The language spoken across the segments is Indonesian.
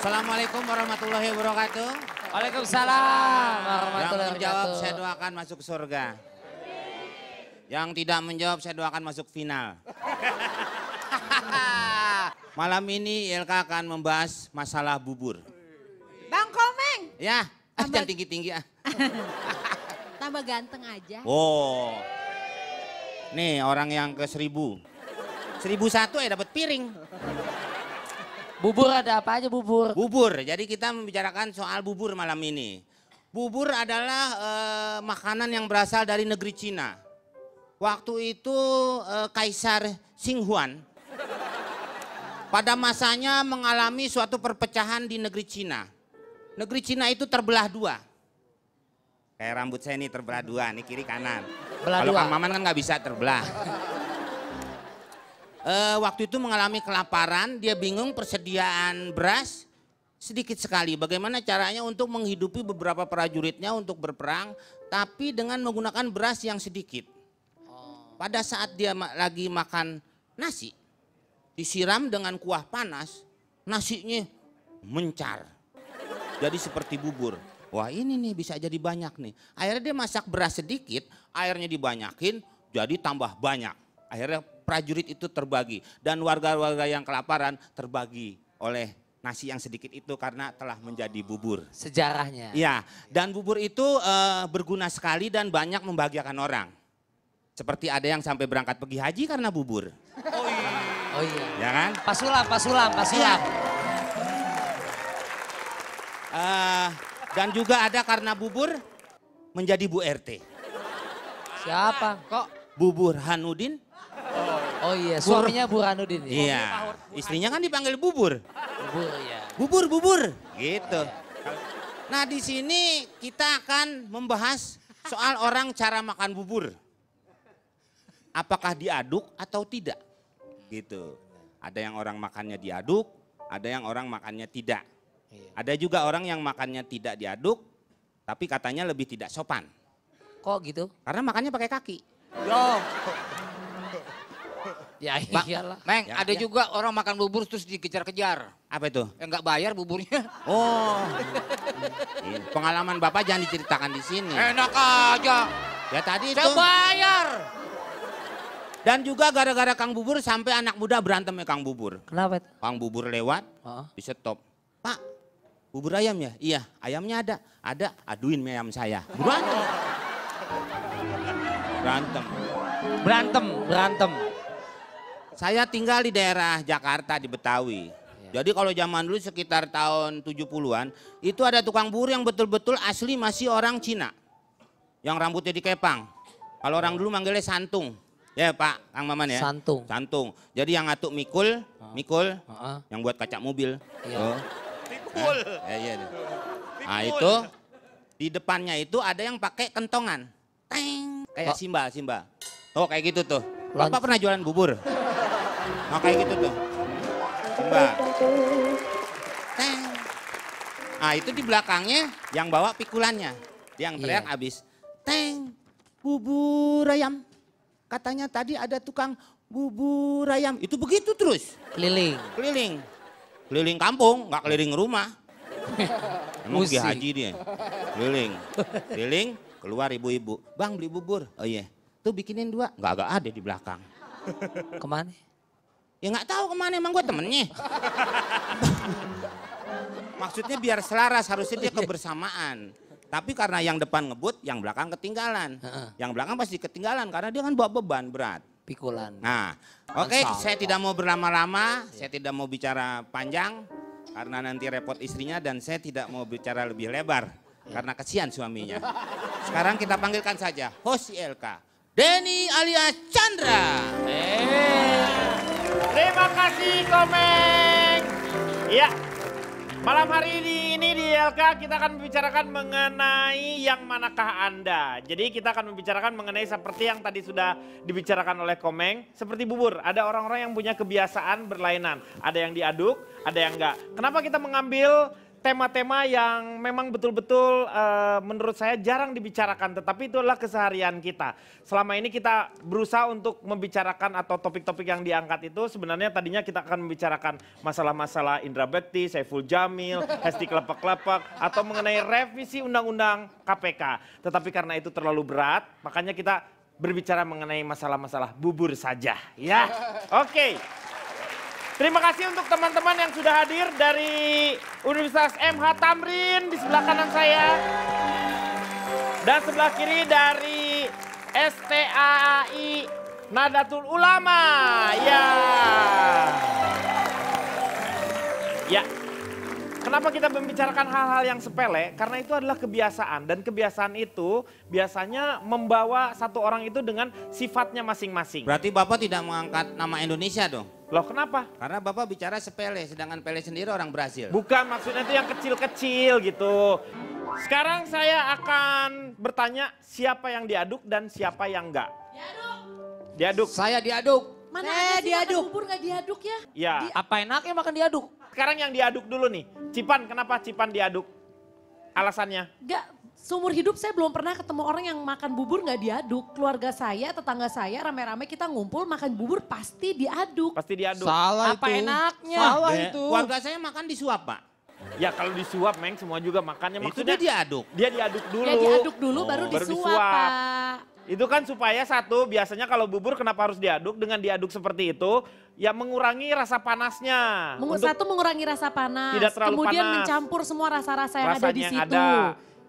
Assalamualaikum warahmatullahi wabarakatuh. Waalaikumsalam warahmatullahi Yang menjawab wabarakatuh. saya doakan masuk surga. Yang tidak menjawab saya doakan masuk final. Malam ini ILK akan membahas masalah bubur. Bang Komeng. Ya, jangan tinggi-tinggi ah. Tambah ganteng aja. Oh, nih orang yang ke 1000. 1001 ya dapat piring. Bubur ada apa aja bubur? Bubur, jadi kita membicarakan soal bubur malam ini. Bubur adalah makanan yang berasal dari negeri Cina. Waktu itu Kaisar Xing Huan pada masanya mengalami suatu perpecahan di negeri Cina. Negeri Cina itu terbelah dua. Kayak rambut saya ini terbelah dua, nih kiri kanan. Kalau Kang Maman kan nggak bisa terbelah. Waktu itu mengalami kelaparan, dia bingung persediaan beras sedikit sekali. Bagaimana caranya untuk menghidupi beberapa prajuritnya untuk berperang, tapi dengan menggunakan beras yang sedikit. Pada saat dia lagi makan nasi, disiram dengan kuah panas, nasinya mencar. Jadi seperti bubur. Wah ini nih bisa jadi banyak nih. Akhirnya dia masak beras sedikit, airnya dibanyakin, jadi tambah banyak. Akhirnya prajurit itu terbagi dan warga-warga yang kelaparan terbagi oleh nasi yang sedikit itu karena telah menjadi bubur. Sejarahnya. Iya, dan bubur itu berguna sekali dan banyak membahagiakan orang. Seperti ada yang sampai berangkat pergi haji karena bubur. Oh iya. Ya kan? Pasulam. Iya. Dan juga ada karena bubur menjadi Bu RT. Siapa? Kok? Bubur Hanudin. Oh iya, suaminya Burhanuddin. Iya, istrinya kan dipanggil bubur. Bubur ya. Bubur, gitu. Nah di sini kita akan membahas soal orang cara makan bubur. Apakah diaduk atau tidak? Gitu. Ada yang orang makannya diaduk, ada yang orang makannya tidak. Ada juga orang yang makannya tidak diaduk, tapi katanya lebih tidak sopan. Kok gitu? Karena makannya pakai kaki. Ya iyalah. Meng, Ya, ada ya. juga orang makan bubur terus dikejar-kejar. Apa itu? Yang nggak bayar buburnya. Oh, ini pengalaman Bapak jangan diceritakan di sini. Enak aja. Ya tadi itu. Saya bayar. Dan juga gara-gara Kang Bubur sampai anak muda berantem ya Kang Bubur. Kenapa? Kang Bubur lewat, di stop. Pak, bubur ayam ya? Iya, ayamnya ada. Ada, aduin mie ayam saya. Berantem. Saya tinggal di daerah Jakarta di Betawi. Jadi kalau zaman dulu sekitar tahun 70-an, itu ada tukang bubur yang betul-betul asli masih orang Cina. Yang rambutnya dikepang. Kalau orang dulu manggilnya santung. Ya Pak, Kang Maman ya. Santung. Jadi yang ngatuk mikul, yang buat kaca mobil. Iya. Oh. Mikul. Iya. Nah itu, di depannya itu ada yang pakai kentongan. Teng, kayak Simba. Oh kayak gitu tuh. Bapak pernah jualan bubur? Nah kayak gitu tuh. Simba. Teng. Nah itu di belakangnya yang bawa pikulannya. Yang teriak abis. Teng, bubur ayam. Katanya tadi ada tukang bubur ayam. Itu begitu terus. Keliling. Keliling kampung, nggak keliling rumah. Emang pergi Pusing. haji dia. Keliling, keluar ibu-ibu. Bang beli bubur. Oh iya. Tuh bikinin 2. Nggak ada di belakang. Kemana? Ya nggak tahu kemana emang gue temennya. Maksudnya biar selaras harusnya dia kebersamaan. Tapi karena yang depan ngebut, yang belakang ketinggalan. Yang belakang pasti ketinggalan karena dia kan bawa beban berat. Pikulan. Nah, oke, saya tidak mau berlama-lama, saya tidak mau bicara panjang karena nanti repot istrinya dan saya tidak mau bicara lebih lebar karena kasihan suaminya. Sekarang kita panggilkan saja host ILK, Denny alias Chandra. Terima kasih Komeng. Ya, malam hari ini di ILK kita akan membicarakan mengenai yang manakah Anda. Jadi kita akan membicarakan mengenai seperti yang tadi sudah dibicarakan oleh Komeng. Seperti bubur, ada orang-orang yang punya kebiasaan berlainan. Ada yang diaduk, ada yang enggak. Kenapa kita mengambil tema-tema yang memang betul-betul menurut saya jarang dibicarakan, tetapi itu adalah keseharian kita. Selama ini kita berusaha untuk membicarakan atau topik-topik yang diangkat itu sebenarnya tadinya kita akan membicarakan masalah-masalah Indra Bekti, Saiful Jamil, Hesti Klepek-Klepek, atau mengenai revisi Undang-Undang KPK. Tetapi karena itu terlalu berat, makanya kita berbicara mengenai masalah-masalah bubur saja. Ya, oke. Terima kasih untuk teman-teman yang sudah hadir dari Universitas MH Tamrin di sebelah kanan saya. Dan sebelah kiri dari STAI Nahdlatul Ulama. Ya. Ya. Kenapa kita membicarakan hal-hal yang sepele? Karena itu adalah kebiasaan. Dan kebiasaan itu biasanya membawa satu orang itu dengan sifatnya masing-masing. Berarti Bapak tidak mengangkat nama Indonesia dong? Loh kenapa? Karena Bapak bicara sepele, sedangkan Pele sendiri orang Brazil. Bukan, maksudnya itu yang kecil-kecil gitu. Sekarang saya akan bertanya siapa yang diaduk dan siapa yang enggak. Diaduk. Saya diaduk. Mana ada sih diaduk. makan bubur gak diaduk ya? Ya. Apa enaknya makan diaduk? Sekarang yang diaduk dulu nih. Cipan, kenapa Cipan diaduk? Alasannya? Gak, seumur hidup saya belum pernah ketemu orang yang makan bubur gak diaduk. Keluarga saya, tetangga saya rame-rame kita ngumpul makan bubur pasti diaduk. Pasti diaduk. Salah Apa itu. enaknya? Salah Ya, itu. Keluarga saya makan disuap, Pak. Ya kalau disuap, Meng, semua juga makannya. Itu Maksudnya dia diaduk. dia diaduk dulu. Ya diaduk dulu baru baru disuap, disuap. Pak. Itu kan supaya satu, biasanya kalau bubur kenapa harus diaduk? Dengan diaduk seperti itu, ya mengurangi rasa panasnya. Satu mengurangi rasa panas, Tidak terlalu kemudian panas. mencampur semua rasa-rasa yang ada Rasanya di yang situ. ada.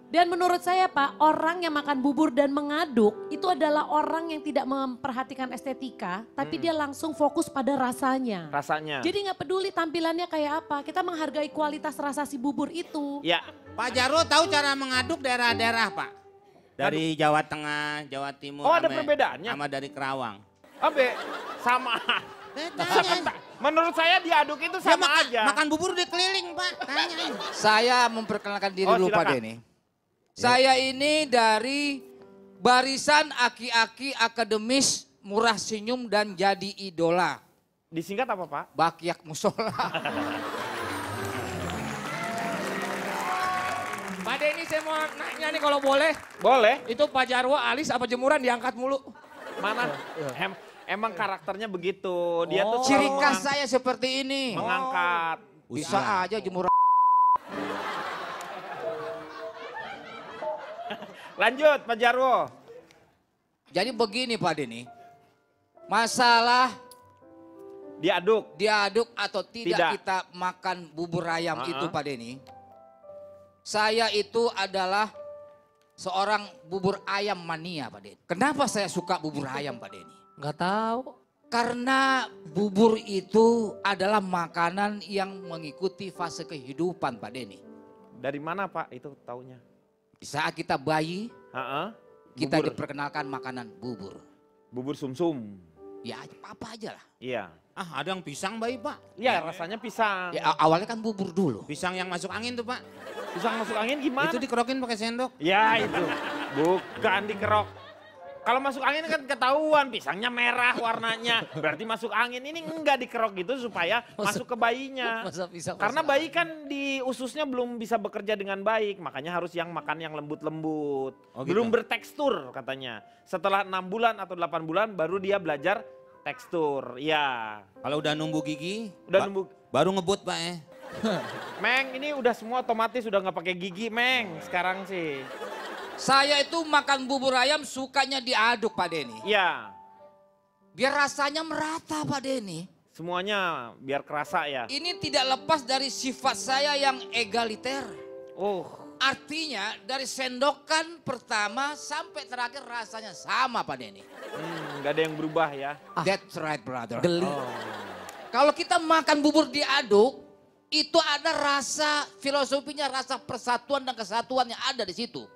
Dan menurut saya Pak, orang yang makan bubur dan mengaduk itu adalah orang yang tidak memperhatikan estetika, tapi dia langsung fokus pada rasanya. Rasanya. Jadi nggak peduli tampilannya kayak apa, kita menghargai kualitas rasa si bubur itu. Ya, Pak Jarwo tahu cara mengaduk daerah-daerah, Pak? Dari Jawa Tengah, Jawa Timur. Oh, ada sama- perbedaannya? Sama dari Kerawang. Abe, sama. Beda. Menurut saya diaduk itu Dia sama aja. Makan bubur di keliling, Pak. Tanya. Saya memperkenalkan diri Oh, dulu Pak silakan. Denny. Saya ini dari barisan aki-aki akademis murah senyum dan jadi idola. Disingkat apa, Pak? Bakyak musola. Pak Denny saya mau nanya nih kalau boleh. Boleh. Itu Pak Jarwo alis apa jemuran diangkat mulu? Mana? Emang karakternya begitu. Dia tuh Ciri selalu khas saya seperti ini. mengangkat. Bisa aja jemur. Lanjut, Pak Jarwo. Jadi begini Pak Denny. Masalah Diaduk. diaduk atau tidak, Tidak. kita makan bubur ayam itu Pak Denny. Saya itu adalah seorang bubur ayam mania Pak Denny. Kenapa saya suka bubur ayam Pak Denny? Nggak tahu. Karena bubur itu adalah makanan yang mengikuti fase kehidupan Pak Denny. Dari mana, Pak, itu taunya? Di saat kita bayi, Heeh. kita Bubur. diperkenalkan makanan bubur. Bubur sumsum. Ya apa aja lah. Iya. Ah, ada yang pisang bayi, Pak. Iya, rasanya pisang. Ya, awalnya kan bubur dulu. Pisang yang masuk angin tuh, Pak. Pisang masuk angin gimana? Itu dikerokin pakai sendok. Ya itu, bukan dikerok. Kalau masuk angin kan ketahuan, pisangnya merah warnanya. Berarti masuk angin, ini enggak dikerok gitu supaya masuk ke bayinya. Masa pisang Karena masuk bayi kan di ususnya belum bisa bekerja dengan baik. Makanya harus yang makan yang lembut-lembut. Oh, gitu? Belum bertekstur katanya. Setelah 6 bulan atau 8 bulan baru dia belajar tekstur. Ya, Kalau udah numbuh gigi, udah nunggu. baru ngebut, Pak ya. Meng, ini udah semua otomatis udah nggak pakai gigi, Meng. Sekarang sih. Saya itu makan bubur ayam sukanya diaduk Pak Denny. Ya, Biar rasanya merata Pak Denny. semuanya biar kerasa ya. Ini tidak lepas dari sifat saya yang egaliter. Oh, Artinya dari sendokan pertama sampai terakhir rasanya sama Pak Denny. nggak ada yang berubah ya. That's right brother. Geli. Kalau kita makan bubur diaduk, itu ada rasa filosofinya, rasa persatuan dan kesatuan yang ada di situ.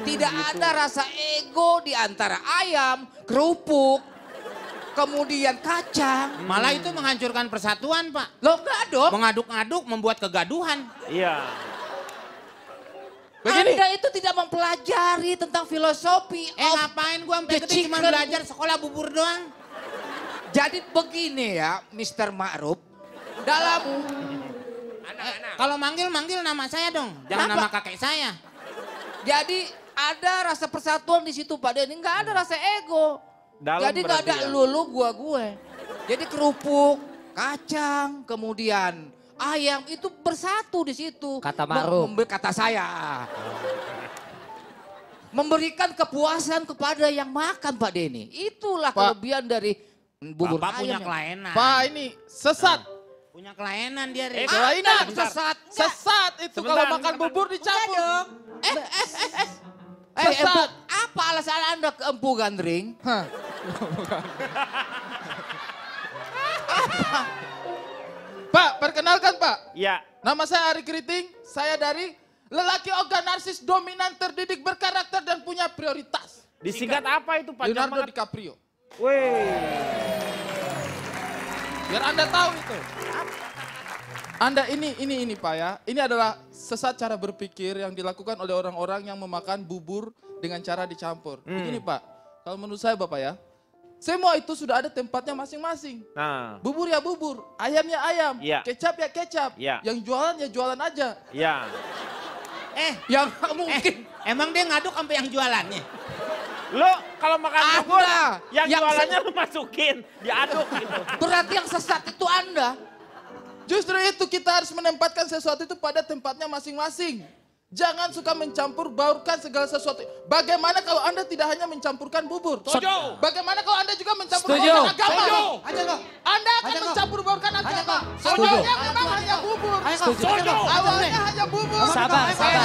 Tidak ada rasa ego di antara ayam, kerupuk, kemudian kacang. Malah itu menghancurkan persatuan, Pak. Loh enggak dong. Mengaduk-aduk membuat kegaduhan. Iya. Anda itu tidak mempelajari tentang filosofi. Ngapain gua sampai the gede cuma chicken. belajar sekolah bubur doang. Jadi begini ya Mr. Ma'ruf. Kalau manggil nama saya dong, jangan Kenapa? nama kakek saya. Jadi ada rasa persatuan di situ Pak Denny, nggak ada rasa ego. Dalam Jadi nggak ada berarti ya? lu gue. Jadi kerupuk, kacang, kemudian ayam itu bersatu di situ. Kata Ma'ruf. Kata saya. Memberikan kepuasan kepada yang makan Pak Denny. Itulah Pak. kelebihan dari bubur Bapak punya ayam. kelainan. Pak ini sesat. Punya kelainan dia. Ri. Kelainan. Sesat. Sesat itu Sebentar, kalau makan sebentar. bubur dicampur. Empu, apa alasan Anda ke Empu Gandring? Hah. Pak, perkenalkan Pak. Ya, Nama saya Ari Keriting. Saya dari lelaki ogah narsis dominan terdidik berkarakter dan punya prioritas. disingkat apa itu Pak? Leonardo Jangan- DiCaprio. Wih. Biar Anda tahu itu. Anda ini Pak ya. Ini adalah sesat cara berpikir yang dilakukan oleh orang-orang yang memakan bubur dengan cara dicampur. Begini Pak, kalau menurut saya Bapak ya. Semua itu sudah ada tempatnya masing-masing. Nah, Bubur ya bubur, ayam ya ayam, Iya. kecap ya kecap. Iya. Yang jualan ya jualan aja. ya. Yang mungkin Emang dia ngaduk sampai yang jualannya? Lo kalau makan bubur, Anda yang yang jualannya lo masukin, diaduk gitu. Berarti yang sesat itu Anda. justru itu kita harus menempatkan sesuatu itu pada tempatnya masing-masing. Jangan suka mencampur baurkan segala sesuatu. Bagaimana kalau Anda tidak hanya mencampurkan bubur? Setuju. Bagaimana kalau Anda juga mencampur Setuju. baurkan agama? Setuju. Anda akan mencampur baurkan agama. Setuju. Awalnya memang hanya bubur. Setuju. Awalnya hanya bubur. Sabar, sabar,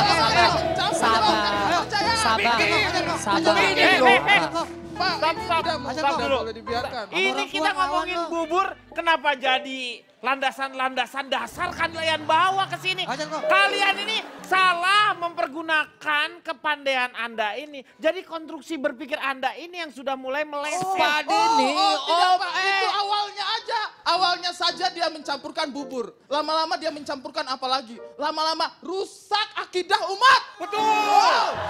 Pak, Stop, ini stop. tidak Stop dulu. boleh dibiarkan. Ini kita ngomongin bubur, kenapa jadi landasan-landasan dasar kalian bawa ke sini? Kalian ini salah mempergunakan kepandaian Anda ini. Jadi konstruksi berpikir Anda ini yang sudah mulai meleset. Pak Denny, tidak, Pak. Itu awalnya aja. Awalnya saja dia mencampurkan bubur. Lama-lama dia mencampurkan apa lagi? Lama-lama rusak akidah umat. Betul.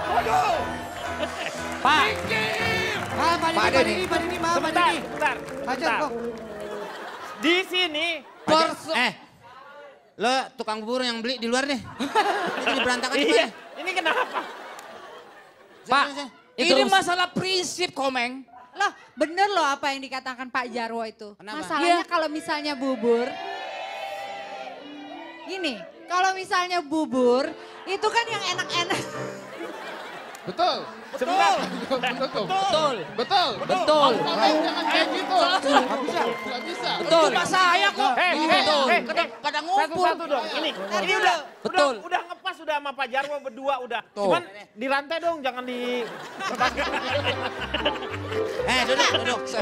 Waduh. Pak, Pak Denny. Sebentar. Di sini Lo tukang bubur yang beli di luar deh. Ini berantakan di iya, mana? ini kenapa? Pak, Itu ini harus- masalah prinsip Komeng. Loh, bener loh apa yang dikatakan Pak Jarwo itu. Kenapa? Masalahnya kalau misalnya bubur, gini, kalau misalnya bubur, itu kan yang enak-enak. Betul. Sebentar. Betul. betul. Betul. Betul. Jangan kayak gitu. Nggak bisa. Nggak bisa. Betul. Itu Pak saya kok. Kadang ngumpul. Satu dong. Ini dulu. udah, Betul. udah ngepas udah sama Pak Jarwo berdua udah. Tuh. Cuman di rantai dong, jangan di.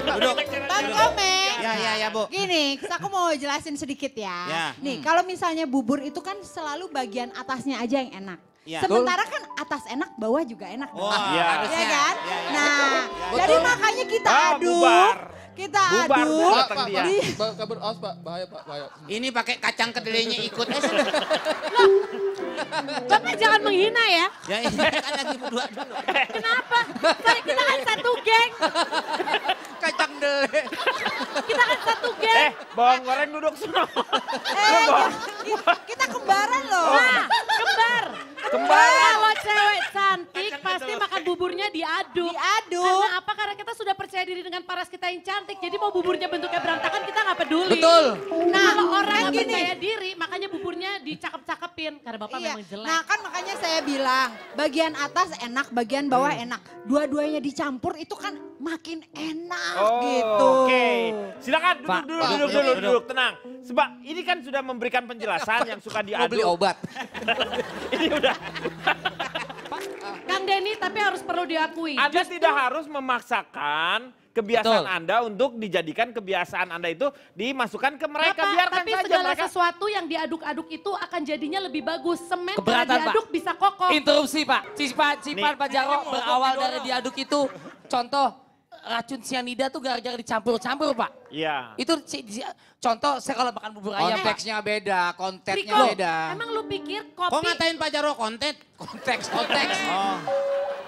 Duduk. Bang Komeng. Ya, Bu. Gini, aku mau jelasin sedikit ya. Ya. Nih, kalau misalnya bubur itu kan selalu bagian atasnya aja yang enak. Ya. Sementara kan atas enak, bawah juga enak. dong. Iya. harusnya. Ya kan? Ya. Nah, jadi makanya kita aduk. Bubar. Kita Bubar, aduk. bubar. Pak, dia. kabar awas Pak, bahaya Pak, bahaya. Ini pakai kacang kedelainya ikut. Bapak jangan menghina ya. Ya ini kan lagi berdua dulu. Kenapa? Kita kan satu geng. Kacang dele. Kita kan satu geng. Bawang goreng duduk semua. Kita kembaran loh. Nah, kembar. Kalau cewek cantik pasti makan buburnya diaduk. Diaduk. Karena apa? Karena kita sudah percaya diri dengan paras kita yang cantik. Jadi mau buburnya bentuknya berantakan kita nggak peduli. Betul. Nah, kalau orang kan nggak gini. percaya diri, makanya buburnya dicakep-cakepin. Karena bapak Iya. memang jelek. Nah kan makanya saya bilang bagian atas enak, bagian bawah enak. Dua-duanya dicampur itu kan makin enak gitu. Oke. Silakan Pak, duduk, tenang. Sebab ini kan sudah memberikan penjelasan yang suka Mau beli diaduk. obat. Ini udah. Kang Denny tapi harus perlu diakui. Anda Justru- tidak harus memaksakan kebiasaan Betul. Anda untuk dijadikan kebiasaan Anda itu dimasukkan ke mereka. Bapak, Biarkan tapi saja segala mereka. sesuatu yang diaduk-aduk itu akan jadinya lebih bagus. Semen kalau Keberatan, Pak. diaduk bisa kokoh. Interupsi Pak. Cipan Nih. Pak Jarwo berawal dari diaduk itu. Contoh racun sianida tuh gara-gara dicampur-campur Pak. Iya. Itu contoh saya kalau makan bubur ayam Pak. Konteksnya beda, kontennya Riko, beda. emang lu pikir Kok kopi ngatain Pak Jarwo konten? Konteks. Oh.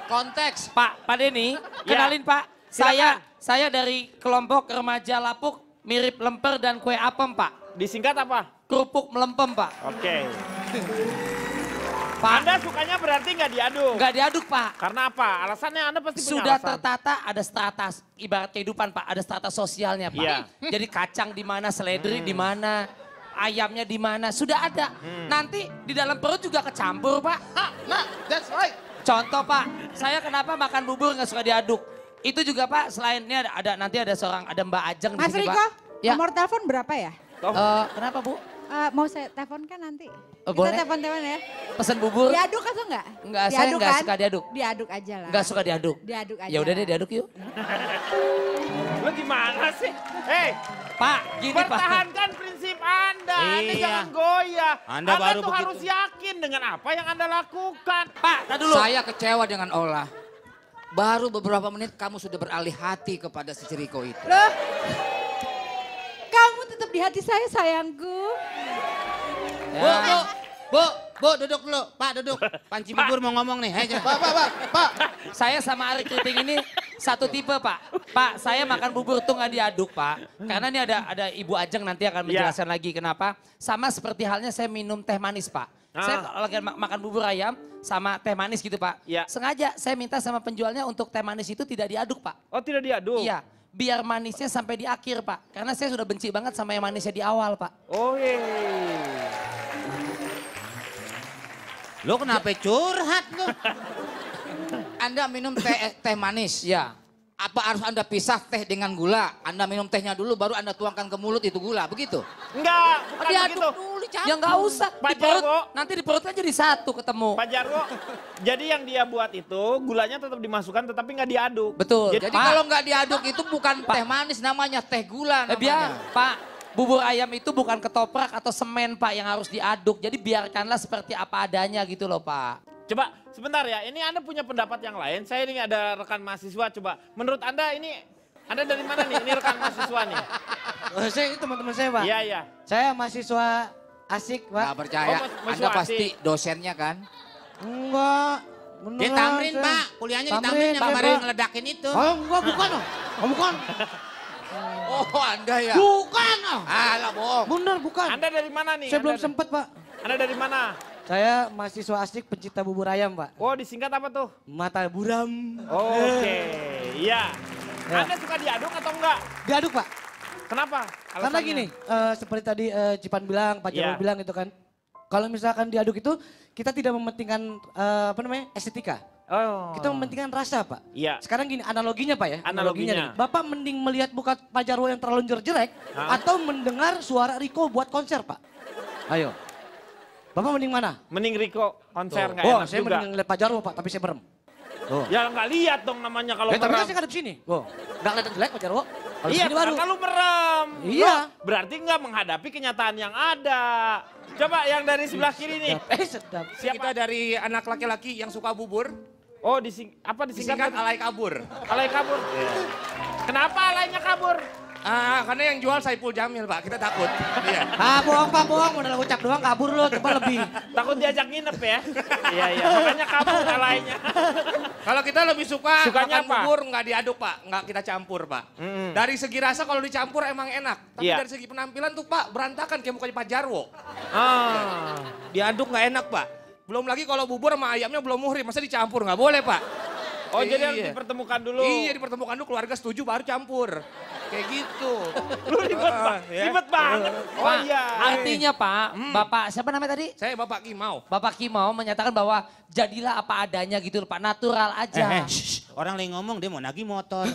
Konteks. Pak Denny, kenalin Pak. Saya dari kelompok remaja Lapuk mirip lemper dan kue apem Pak. Disingkat apa? kerupuk melempem, Pak. Oke. Pak, Anda sukanya berarti nggak diaduk? nggak diaduk, Pak. Karena apa? Alasannya Anda pasti punya Sudah alasan. tertata, ada strata, ibarat kehidupan, Pak. Ada strata sosialnya, Pak. Iya. Jadi kacang di mana, seledri di mana, ayamnya di mana, sudah ada. Nanti di dalam perut juga kecampur, Pak. Nah, that's right. Contoh, Pak, saya kenapa makan bubur nggak suka diaduk? Itu juga, Pak, selain ini nanti ada Mbak Ajeng di Mas sini, Riko, Pak. Ya. nomor telepon berapa ya? Kenapa, Bu? Mau saya teleponkan nanti. Oh, Kita boleh. telepon-telepon ya. Pesen bubur? Diaduk atau enggak? Enggak, saya enggak suka diaduk. Diaduk aja lah. Nggak suka diaduk. Diaduk aja. Ya udah deh, lah. diaduk yuk. Lo gimana sih? Hei, Pak, gini, Pak. pertahankan prinsip Anda. Anda Iya. jangan goyah. Anda baru tuh begitu. harus yakin dengan apa yang Anda lakukan. Pak, tar dulu. Saya kecewa dengan Ola. Baru beberapa menit kamu sudah beralih hati kepada si Riko itu. Loh, kamu tetap di hati saya sayangku. Bu, duduk dulu. Pak, duduk. Panci bubur mau ngomong nih. Hei, Pak. Saya sama Ari Kriting ini satu tipe, Pak. Pak, saya makan bubur tuh nggak diaduk, Pak. Karena ini ada Ibu Ajeng nanti akan menjelaskan lagi kenapa. Sama seperti halnya saya minum teh manis, Pak. Saya kalau lagi makan bubur ayam sama teh manis gitu, Pak. Ya. Sengaja saya minta sama penjualnya untuk teh manis itu tidak diaduk, Pak. Oh, tidak diaduk? Iya, biar manisnya sampai di akhir, Pak. Karena saya sudah benci banget sama yang manisnya di awal, Pak. Oh, lo kenapa curhat lo? Anda minum teh manis. Iya. Apa harus Anda pisah teh dengan gula? Anda minum tehnya dulu baru Anda tuangkan ke mulut itu gula, begitu? Enggak, bukan Diaduk begitu. dulu, ya nggak usah. Pak Di perut, Jarwo. nanti di perutnya jadi satu ketemu. Pak Jarwo, jadi yang dia buat itu gulanya tetap dimasukkan tetapi nggak diaduk. Betul. Jadi Pak. kalau nggak diaduk itu bukan teh manis namanya, teh gula namanya. Biar, Pak, bubur ayam itu bukan ketoprak atau semen, Pak, yang harus diaduk. Jadi biarkanlah seperti apa adanya gitu loh, Pak. Coba sebentar ya, ini Anda punya pendapat yang lain. Saya ini ada rekan mahasiswa, coba. Menurut Anda ini, Anda dari mana nih? Ini rekan mahasiswa nih. Saya ini teman-teman saya, Pak. Iya, iya. Saya mahasiswa asik, Pak. Nggak percaya, Oh, mahasiswa Anda pasti asik. dosennya kan? Enggak. Dia Beneran, tamrin, saya. Pak. Kuliahnya di Tamrin, tamrin yang Pak, kemarin Pak. ngeledakin itu. Oh, enggak, bukan. Oh, bukan. Oh, Anda ya? Bukan, oh. Alah, bohong. Bener, bukan. Anda dari mana nih? Saya belum Anda- sempat, Pak. Anda dari mana? Saya mahasiswa asik pencinta bubur ayam, Pak. Oh, disingkat apa tuh? Mata buram. Oke, iya. Ya. Anda suka diaduk atau enggak? Diaduk, Pak. Kenapa? Karena Alasannya? gini, seperti tadi Cipan bilang, Pak Jarwo Iya. bilang gitu kan. Kalau misalkan diaduk itu, kita tidak mementingkan estetika. Oh. Kita mementingkan rasa, Pak. Iya. Sekarang gini, analoginya Pak ya. Analoginya. nih. Bapak mending melihat muka Pak Jarwo yang terlalu jelek Hah? atau mendengar suara Riko buat konser, Pak? Ayo. Bapak mending mana? Mending Riko konser nggak Oh, enak saya juga. mending ngeliat Pak Jarwo, Pak, tapi saya merem. Ya nggak lihat dong namanya kalau Tapi kan merem. saya ngadep sini. Oh, nggak kelihatan jelek Pak Jarwo. Kalau Iya, sini baru. karena lu merem. Iya. Lu berarti nggak menghadapi kenyataan yang ada. Coba yang dari sebelah kiri nih. Sedap. Siapa? Kita dari anak laki-laki yang suka bubur, Oh, disingkat disingkat alay kabur. alay kabur. Kenapa alaynya kabur? Karena yang jual Saipul Jamil, Pak. Kita takut. Iya. Bohong Pak, bohong. Modal ucap doang kabur lo, coba lebih. Takut diajak nginep ya? Iya, iya. Makanya kabur alaynya. Kalau kita lebih suka Sukanya makan apa? bubur nggak diaduk, Pak. Nggak kita campur, Pak. Dari segi rasa kalau dicampur emang enak. Tapi Iya. dari segi penampilan tuh, Pak, berantakan kayak mukanya Pak Jarwo. Ah. Diaduk nggak enak, Pak. Belum lagi kalau bubur sama ayamnya belum muhrim, masa dicampur? Nggak boleh, Pak. Oh, jadi harus Iya. dipertemukan dulu. Iya, dipertemukan dulu, keluarga setuju baru campur. Kayak gitu. Lu ribet, Pak. Ya. Ribet banget. Oh Pak, iya. artinya Pak, Bapak siapa namanya tadi? Saya Bapak Kimau. Bapak Kimau menyatakan bahwa jadilah apa adanya gitu loh, Pak, natural aja. Orang lagi ngomong dia mau nagih motor.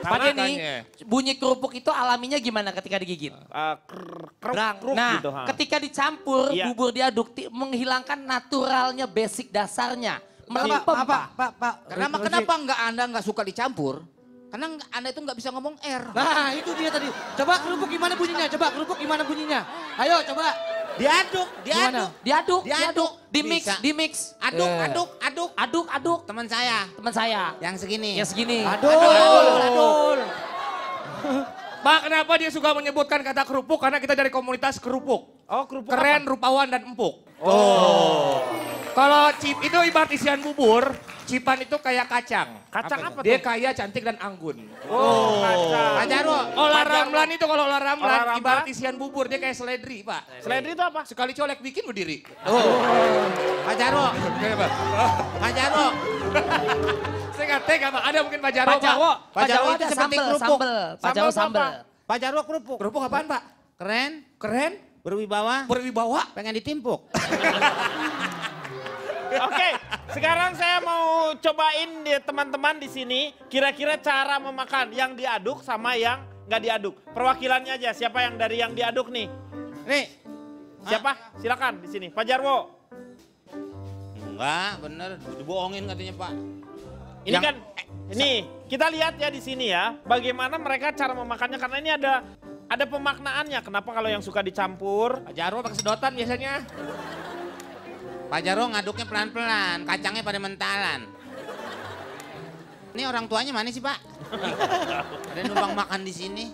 Pak Denny, Makanya. bunyi kerupuk itu alaminya gimana ketika digigit? Kruk Nah, gitu. Ha. ketika dicampur, Iya. bubur diaduk, menghilangkan naturalnya, basic dasarnya. Melempem, Pak. Kenapa nggak Anda nggak suka dicampur? Karena Anda itu nggak bisa ngomong R. Nah, itu dia tadi. Coba kerupuk gimana bunyinya? Coba kerupuk gimana bunyinya? Ayo coba. Diaduk, Gimana? diaduk. Diaduk, di mix, Bisa. di mix. Aduk, Eh. aduk. Teman saya Teman saya, yang segini. yang segini. Adul. Pak, kenapa dia suka menyebutkan kata kerupuk? Karena kita dari komunitas kerupuk. Oh, kerupuk Keren, rupawan, dan empuk. Oh. Kalau chip itu ibarat isian bubur, Cipan itu kayak kacang. Kacang apa Dia tuh? kaya, cantik dan anggun. Oh, kacang. Pak Jarwo. Olah Ramlan itu kalau olah Ramlan Olah Ramlan. ibarat isian bubur, dia kayak seledri, Pak. Seledri itu apa? Sekali colek bikin berdiri. Pak Jarwo. Pak Jarwo. Saya nggak tega, Pak. Ada mungkin Pak Jarwo, Pak Jarwo, Pak Pak Jarwo Jarwo itu ada seperti sambel, kerupuk. sambel. Pak Jarwo Sambel sambel. Pak Jarwo kerupuk. Kerupuk apaan, Pak? Keren, Keren, berwibawa, berwibawa. pengen ditimpuk. Oke, sekarang saya mau cobain teman-teman di sini kira-kira cara memakan yang diaduk sama yang nggak diaduk. Perwakilannya aja, siapa yang dari yang diaduk nih? Nih, siapa? Silakan di sini, Pak Jarwo. Enggak, bener. Dibohongin katanya Pak. Ini kan, ini kita lihat ya di sini ya, bagaimana mereka cara memakannya karena ini ada pemaknaannya. Kenapa kalau yang suka dicampur? Pak Jarwo pakai sedotan biasanya. Pak Jarwo ngaduknya pelan-pelan, kacangnya pada mentalan. Ini orang tuanya mana sih Pak? Ada numpang makan di sini.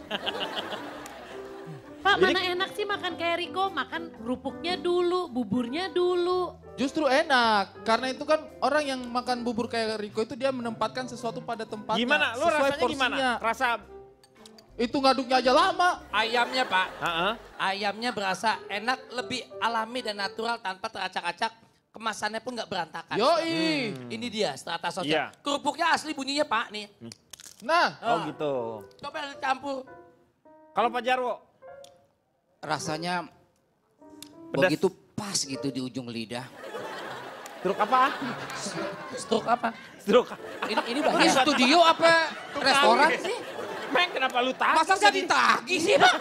Pak, mana enak sih makan kayak Riko, makan kerupuknya dulu, buburnya dulu. Justru enak, karena itu kan orang yang makan bubur kayak Riko itu dia menempatkan sesuatu pada tempatnya. Gimana? Lu sesuai rasanya gimana? porsinya. Rasa Itu ngaduknya aja lama. Ayamnya, Pak. Heeh. Ayamnya berasa enak, lebih alami dan natural tanpa teracak-acak. Kemasannya pun nggak berantakan. Yoi. Ini dia strata Iya. sosial. Kerupuknya asli bunyinya, Pak, nih. Nah, Oh gitu. Coba campur. Kalau Pak Jarwo, Rasanya Pedas. begitu pas gitu di ujung lidah. stroke apa? Stroke apa? Stroke. Ini Ini banyak. studio apa restoran sih? Meng kenapa lu tahu? Masa saya ditagih sih, Pak?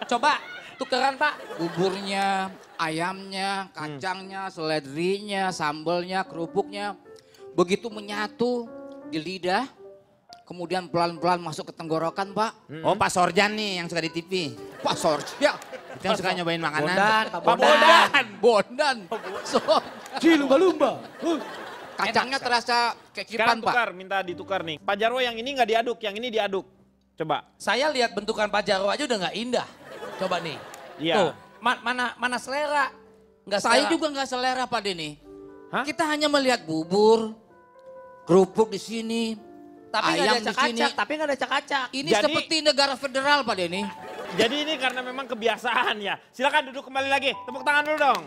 Coba tukeran, Pak. Buburnya, ayamnya, kacangnya, seledrinya, sambelnya, kerupuknya. Begitu menyatu di lidah, kemudian pelan-pelan masuk ke tenggorokan, Pak. Oh Pak Sorjan nih yang suka di TV. Pak Sorja. Itu yang suka nyobain makanan. Bondan, Pak Pak Bondan. Bondan. Si lumba-lumba. Kacangnya terasa kayak Sekarang kipan, Pak. tukar, minta ditukar nih. Pak Jarwo yang ini nggak diaduk, yang ini diaduk. Coba. Saya lihat bentukan Pak Jarwo aja udah nggak indah. Coba nih. Iya. Tuh, mana selera? Nggak Saya selera. juga nggak selera, Pak Denny. Hah? Kita hanya melihat bubur, kerupuk di sini, Tapi nggak ayam ada di acak-acak, sini. tapi nggak ada acak-acak. Ini Jadi- seperti negara federal, Pak Denny. Jadi ini karena memang kebiasaan ya. Silakan duduk kembali lagi. Tepuk tangan dulu dong.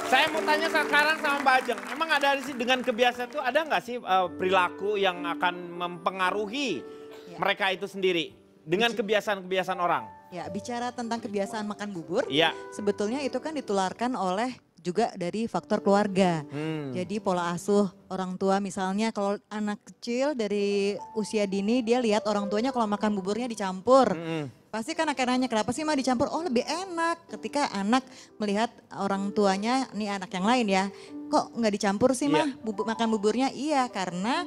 Saya mau tanya sekarang sama Mbak Ajeng. Emang ada sih dengan kebiasaan itu ada nggak sih perilaku yang akan mempengaruhi mereka itu sendiri dengan kebiasaan-kebiasaan orang? Ya, bicara tentang kebiasaan makan bubur, Iya. sebetulnya itu kan ditularkan oleh juga dari faktor keluarga. Jadi pola asuh orang tua misalnya kalau anak kecil dari usia dini dia lihat orang tuanya kalau makan buburnya dicampur. Pasti kan akan nanya kenapa sih mah dicampur? Oh lebih enak ketika anak melihat orang tuanya, nih anak yang lain ya. Kok nggak dicampur sih mah makan buburnya? Iya karena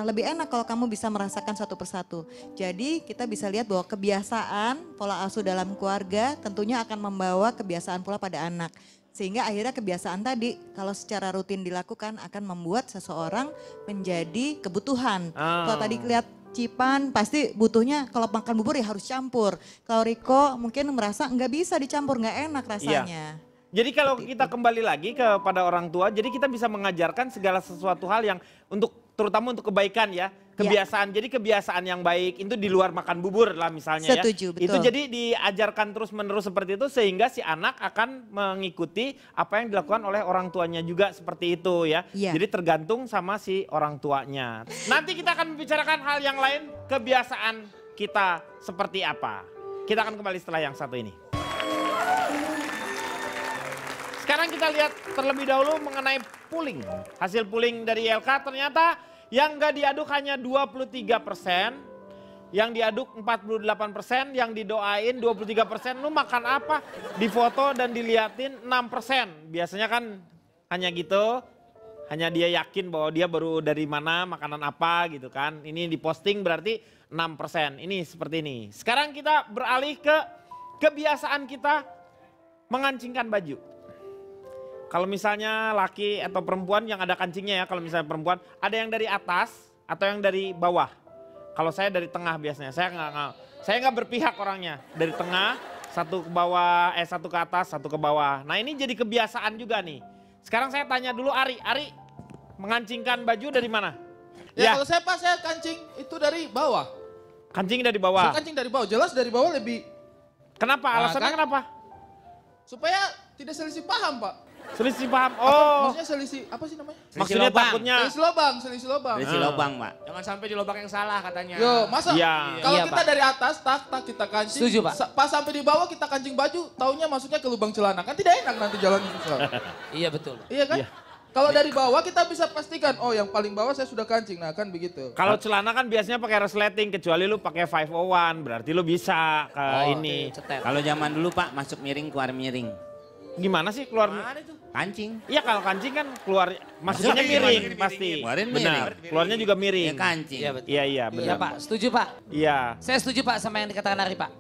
lebih enak kalau kamu bisa merasakan satu persatu. Jadi kita bisa lihat bahwa kebiasaan pola asuh dalam keluarga tentunya akan membawa kebiasaan pula pada anak. Sehingga akhirnya kebiasaan tadi kalau secara rutin dilakukan akan membuat seseorang menjadi kebutuhan. Kalau tadi lihat Cipan pasti butuhnya kalau makan bubur ya harus campur. Kalau Riko mungkin merasa nggak bisa dicampur, nggak enak rasanya. Jadi kalau kita kembali lagi kepada orang tua, jadi kita bisa mengajarkan segala sesuatu hal yang terutama untuk kebaikan ya. Kebiasaan, jadi kebiasaan yang baik itu di luar makan bubur lah misalnya Setuju, ya. betul. Itu jadi diajarkan terus menerus seperti itu sehingga si anak akan mengikuti apa yang dilakukan oleh orang tuanya juga seperti itu ya. Iya. Jadi tergantung sama si orang tuanya. Nanti kita akan membicarakan hal yang lain, kebiasaan kita seperti apa. Kita akan kembali setelah yang satu ini. Sekarang kita lihat terlebih dahulu mengenai pooling. Hasil pooling dari ILK ternyata yang nggak diaduk hanya 23%, yang diaduk 48%, yang didoain 23%. Lu makan apa? Difoto dan diliatin 6%. Biasanya kan hanya gitu, hanya dia yakin bahwa dia baru dari mana, makanan apa gitu kan. Ini diposting berarti 6%. Ini seperti ini. Sekarang kita beralih ke kebiasaan kita mengancingkan baju. Kalau misalnya laki atau perempuan yang ada kancingnya ya, kalau misalnya perempuan ada yang dari atas atau yang dari bawah. Kalau saya dari tengah biasanya, saya nggak berpihak orangnya. Dari tengah, satu ke bawah, satu ke atas, satu ke bawah. Nah ini jadi kebiasaan juga nih. Sekarang saya tanya dulu Ari. Ari, mengancingkan baju dari mana? Ya, kalau saya Pak, saya kancing itu dari bawah. Kancing dari bawah. Saya kancing dari bawah, jelas dari bawah lebih. Kenapa? Alasannya kenapa? Supaya tidak selisih paham Pak. Selisih paham. Maksudnya selisih, apa sih namanya? Maksudnya takutnya. Selisih lubang. Selisih lubang, Pak. Jangan sampai di lubang yang salah katanya. Yo, masa? Kalau Iya, kita Pak. dari atas, tak kita kancing. Setuju, Pak. Pas sampai di bawah kita kancing baju, taunya masuknya ke lubang celana. Kan tidak enak nanti jalannya susah. Iya betul. Iya kan? Kalau dari bawah kita bisa pastikan, oh yang paling bawah saya sudah kancing. Nah kan begitu. Kalau celana kan biasanya pakai resleting, kecuali lu pakai 501, berarti lu bisa ke ini. Kalau zaman dulu Pak, masuk miring, keluar miring. Gimana sih keluar? Kancing. Iya kalau kancing kan keluar, masuknya miring pasti. Keluarin Benar, miring. keluarnya juga miring. Ya kancing. Iya betul. Iya Iya benar. Pak, setuju Pak. Iya. Saya setuju Pak sama yang dikatakan Ari Pak.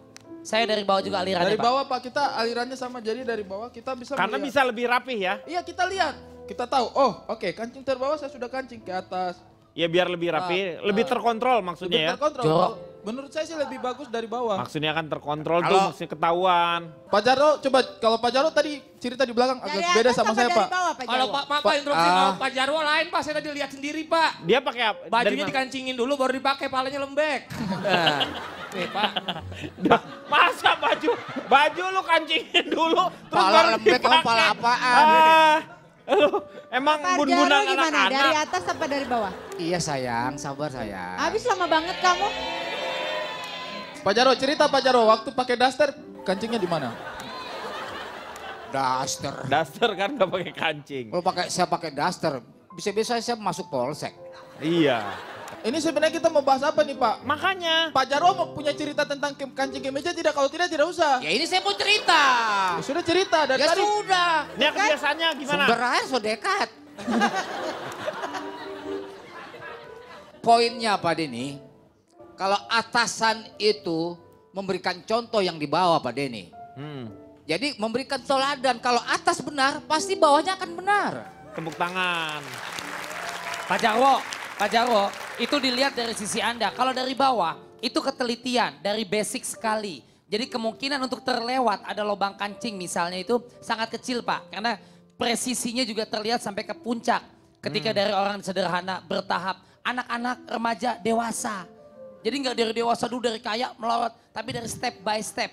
Saya dari bawah juga alirannya Dari Pak. bawah Pak, kita alirannya sama, jadi dari bawah kita bisa Karena melihat. bisa lebih rapih ya. Iya kita lihat, kita tahu, oh oke kancing terbawah saya sudah kancing ke atas. Ya biar lebih rapi, lebih terkontrol maksudnya ya. Lebih terkontrol. Jorok. Menurut saya sih lebih bagus dari bawah. Maksudnya kan terkontrol tuh, Kalau- maksudnya ketahuan. Pak Jarwo, coba kalau Pak Jarwo tadi cerita di belakang agak Dari beda atas sama apa saya dari Pak. bawah, Pak Kalau Jarwo? Pak, maaf Pak interupsi, kalau Pak Jarwo lain Pak, saya tadi lihat sendiri Pak. Dia pakai apa? Dari Bajunya mana? dikancingin dulu baru dipakai, palanya lembek. Nih Pak. Masa baju lu kancingin dulu, terus Pala baru lembek, kamu dipakai? pala apaan? Lu emang Pak bun-bunan Jarwo gimana? Dari anak-anak. atas apa dari bawah? Iya sayang, sabar sayang. Habis lama banget kamu. Pak Jarwo, cerita Pak Jarwo, waktu pakai daster kancingnya di mana? Daster. Daster kan gak pakai kancing. Kalau saya pakai daster, bisa-bisa saya masuk polsek. Iya. Ini sebenarnya kita mau bahas apa nih Pak? Makanya. Pak Jarwo mau punya cerita tentang kancing kemeja tidak? Kalau tidak usah. Ya ini saya mau cerita. Ya sudah cerita dari Ya tadi. sudah. Ini kebiasaannya gimana? Sumber air so dekat. Poinnya Pak Denny, kalau atasan itu memberikan contoh yang di bawah Pak Denny. Jadi memberikan teladan, kalau atas benar pasti bawahnya akan benar. Tepuk tangan. Pak Jarwo, itu dilihat dari sisi Anda. Kalau dari bawah, itu ketelitian, dari basic sekali. Jadi kemungkinan untuk terlewat ada lubang kancing misalnya itu sangat kecil Pak. Karena presisinya juga terlihat sampai ke puncak. Ketika dari orang sederhana, bertahap, anak-anak, remaja, dewasa. Jadi nggak dari dewasa dulu, dari kaya melorot, tapi dari step by step.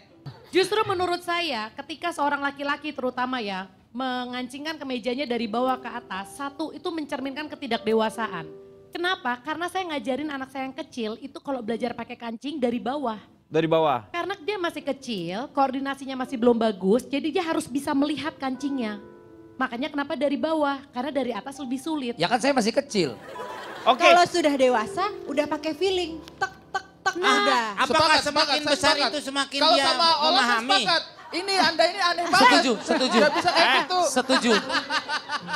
Justru menurut saya ketika seorang laki-laki terutama ya mengancingkan kemejanya dari bawah ke atas, satu itu mencerminkan ketidakdewasaan. Kenapa? Karena saya ngajarin anak saya yang kecil itu kalau belajar pakai kancing dari bawah. Dari bawah. Karena dia masih kecil, koordinasinya masih belum bagus, jadi dia harus bisa melihat kancingnya. Makanya kenapa dari bawah? Karena dari atas lebih sulit. Ya kan saya masih kecil. Oke. Kalau sudah dewasa, udah pakai feeling. Tek, tek, tek, udah. Apakah semakin saya besar sepakat. itu semakin Kalau dia sama Ola saya memahami? sepakat. Ini Anda ini aneh banget. Setuju. Gak bisa kayak gitu. Setuju.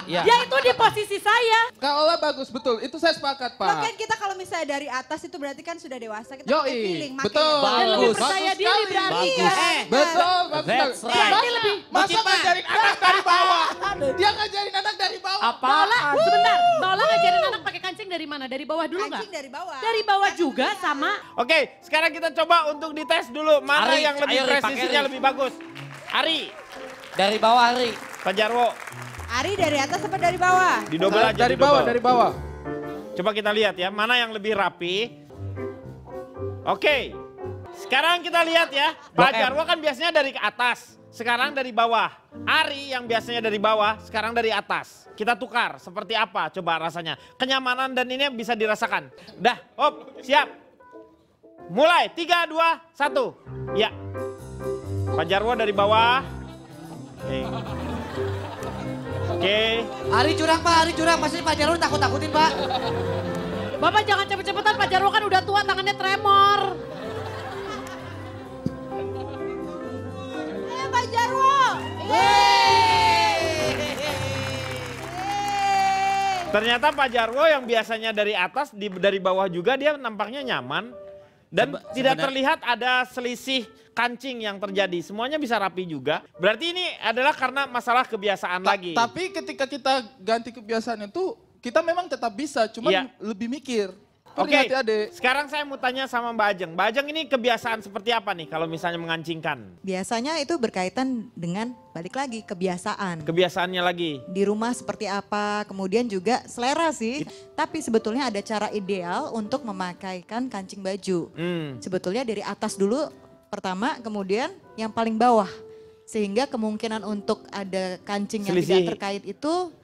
Ya. Ya itu di posisi saya. Kak Ola bagus, betul. Itu saya sepakat Pak. Loh kan kita kalau misalnya dari atas itu berarti kan sudah dewasa. Kita pakai Yoi, feeling. betul. Dan lebih Bagus. percaya diri sekali. berarti Bagus. ya. Betul, bagus. That's sekali. right. Ini lebih. Masa ngajarin anak dari bawah? Dia ngajarin anak dari bawah. Paula, sebentar. Paula ngajarin anak pakai kancing dari mana? Dari bawah dulu nggak? Kancing dari bawah. Dari bawah juga sama. Oke, sekarang kita coba untuk dites dulu mana Ari, yang lebih ayo, Ri, pakai presisinya Ri. lebih bagus. Ari, Dari bawah Ari. Pak Jarwo, Ari dari atas apa dari bawah? di double aja. Dari di bawah, double. dari bawah. Coba kita lihat ya, mana yang lebih rapi. Oke, sekarang kita lihat ya. Pak Blok M. Jarwo kan biasanya dari atas, sekarang dari bawah. Ari yang biasanya dari bawah, sekarang dari atas. Kita tukar, seperti apa coba rasanya. Kenyamanan dan ini bisa dirasakan. Dah, hop, siap. Mulai, 3, 2, 1. Ya. Pak Jarwo dari bawah. Oke. Ari curang Pak, Ari curang. Pasti Pak Jarwo takut-takutin Pak. Bapak jangan cepet-cepetan, Pak Jarwo kan udah tua, tangannya tremor. Pak Jarwo. Ternyata Pak Jarwo yang biasanya dari atas, dari bawah juga dia nampaknya nyaman. Dan tidak terlihat ada selisih kancing yang terjadi. Semuanya bisa rapi juga. Berarti ini adalah karena masalah kebiasaan lagi. Tapi ketika kita ganti kebiasaan itu, kita memang tetap bisa, cuman Iya. lebih mikir. Oke, Hati adik. sekarang saya mau tanya sama Mbak Ajeng. Mbak Ajeng ini kebiasaan seperti apa nih kalau misalnya mengancingkan? Biasanya itu berkaitan dengan balik lagi kebiasaan. Kebiasaannya lagi. Di rumah seperti apa, kemudian juga selera sih. Tapi sebetulnya ada cara ideal untuk memakaikan kancing baju. Sebetulnya dari atas dulu pertama, kemudian yang paling bawah. Sehingga kemungkinan untuk ada kancing yang Selisih. tidak terkait itu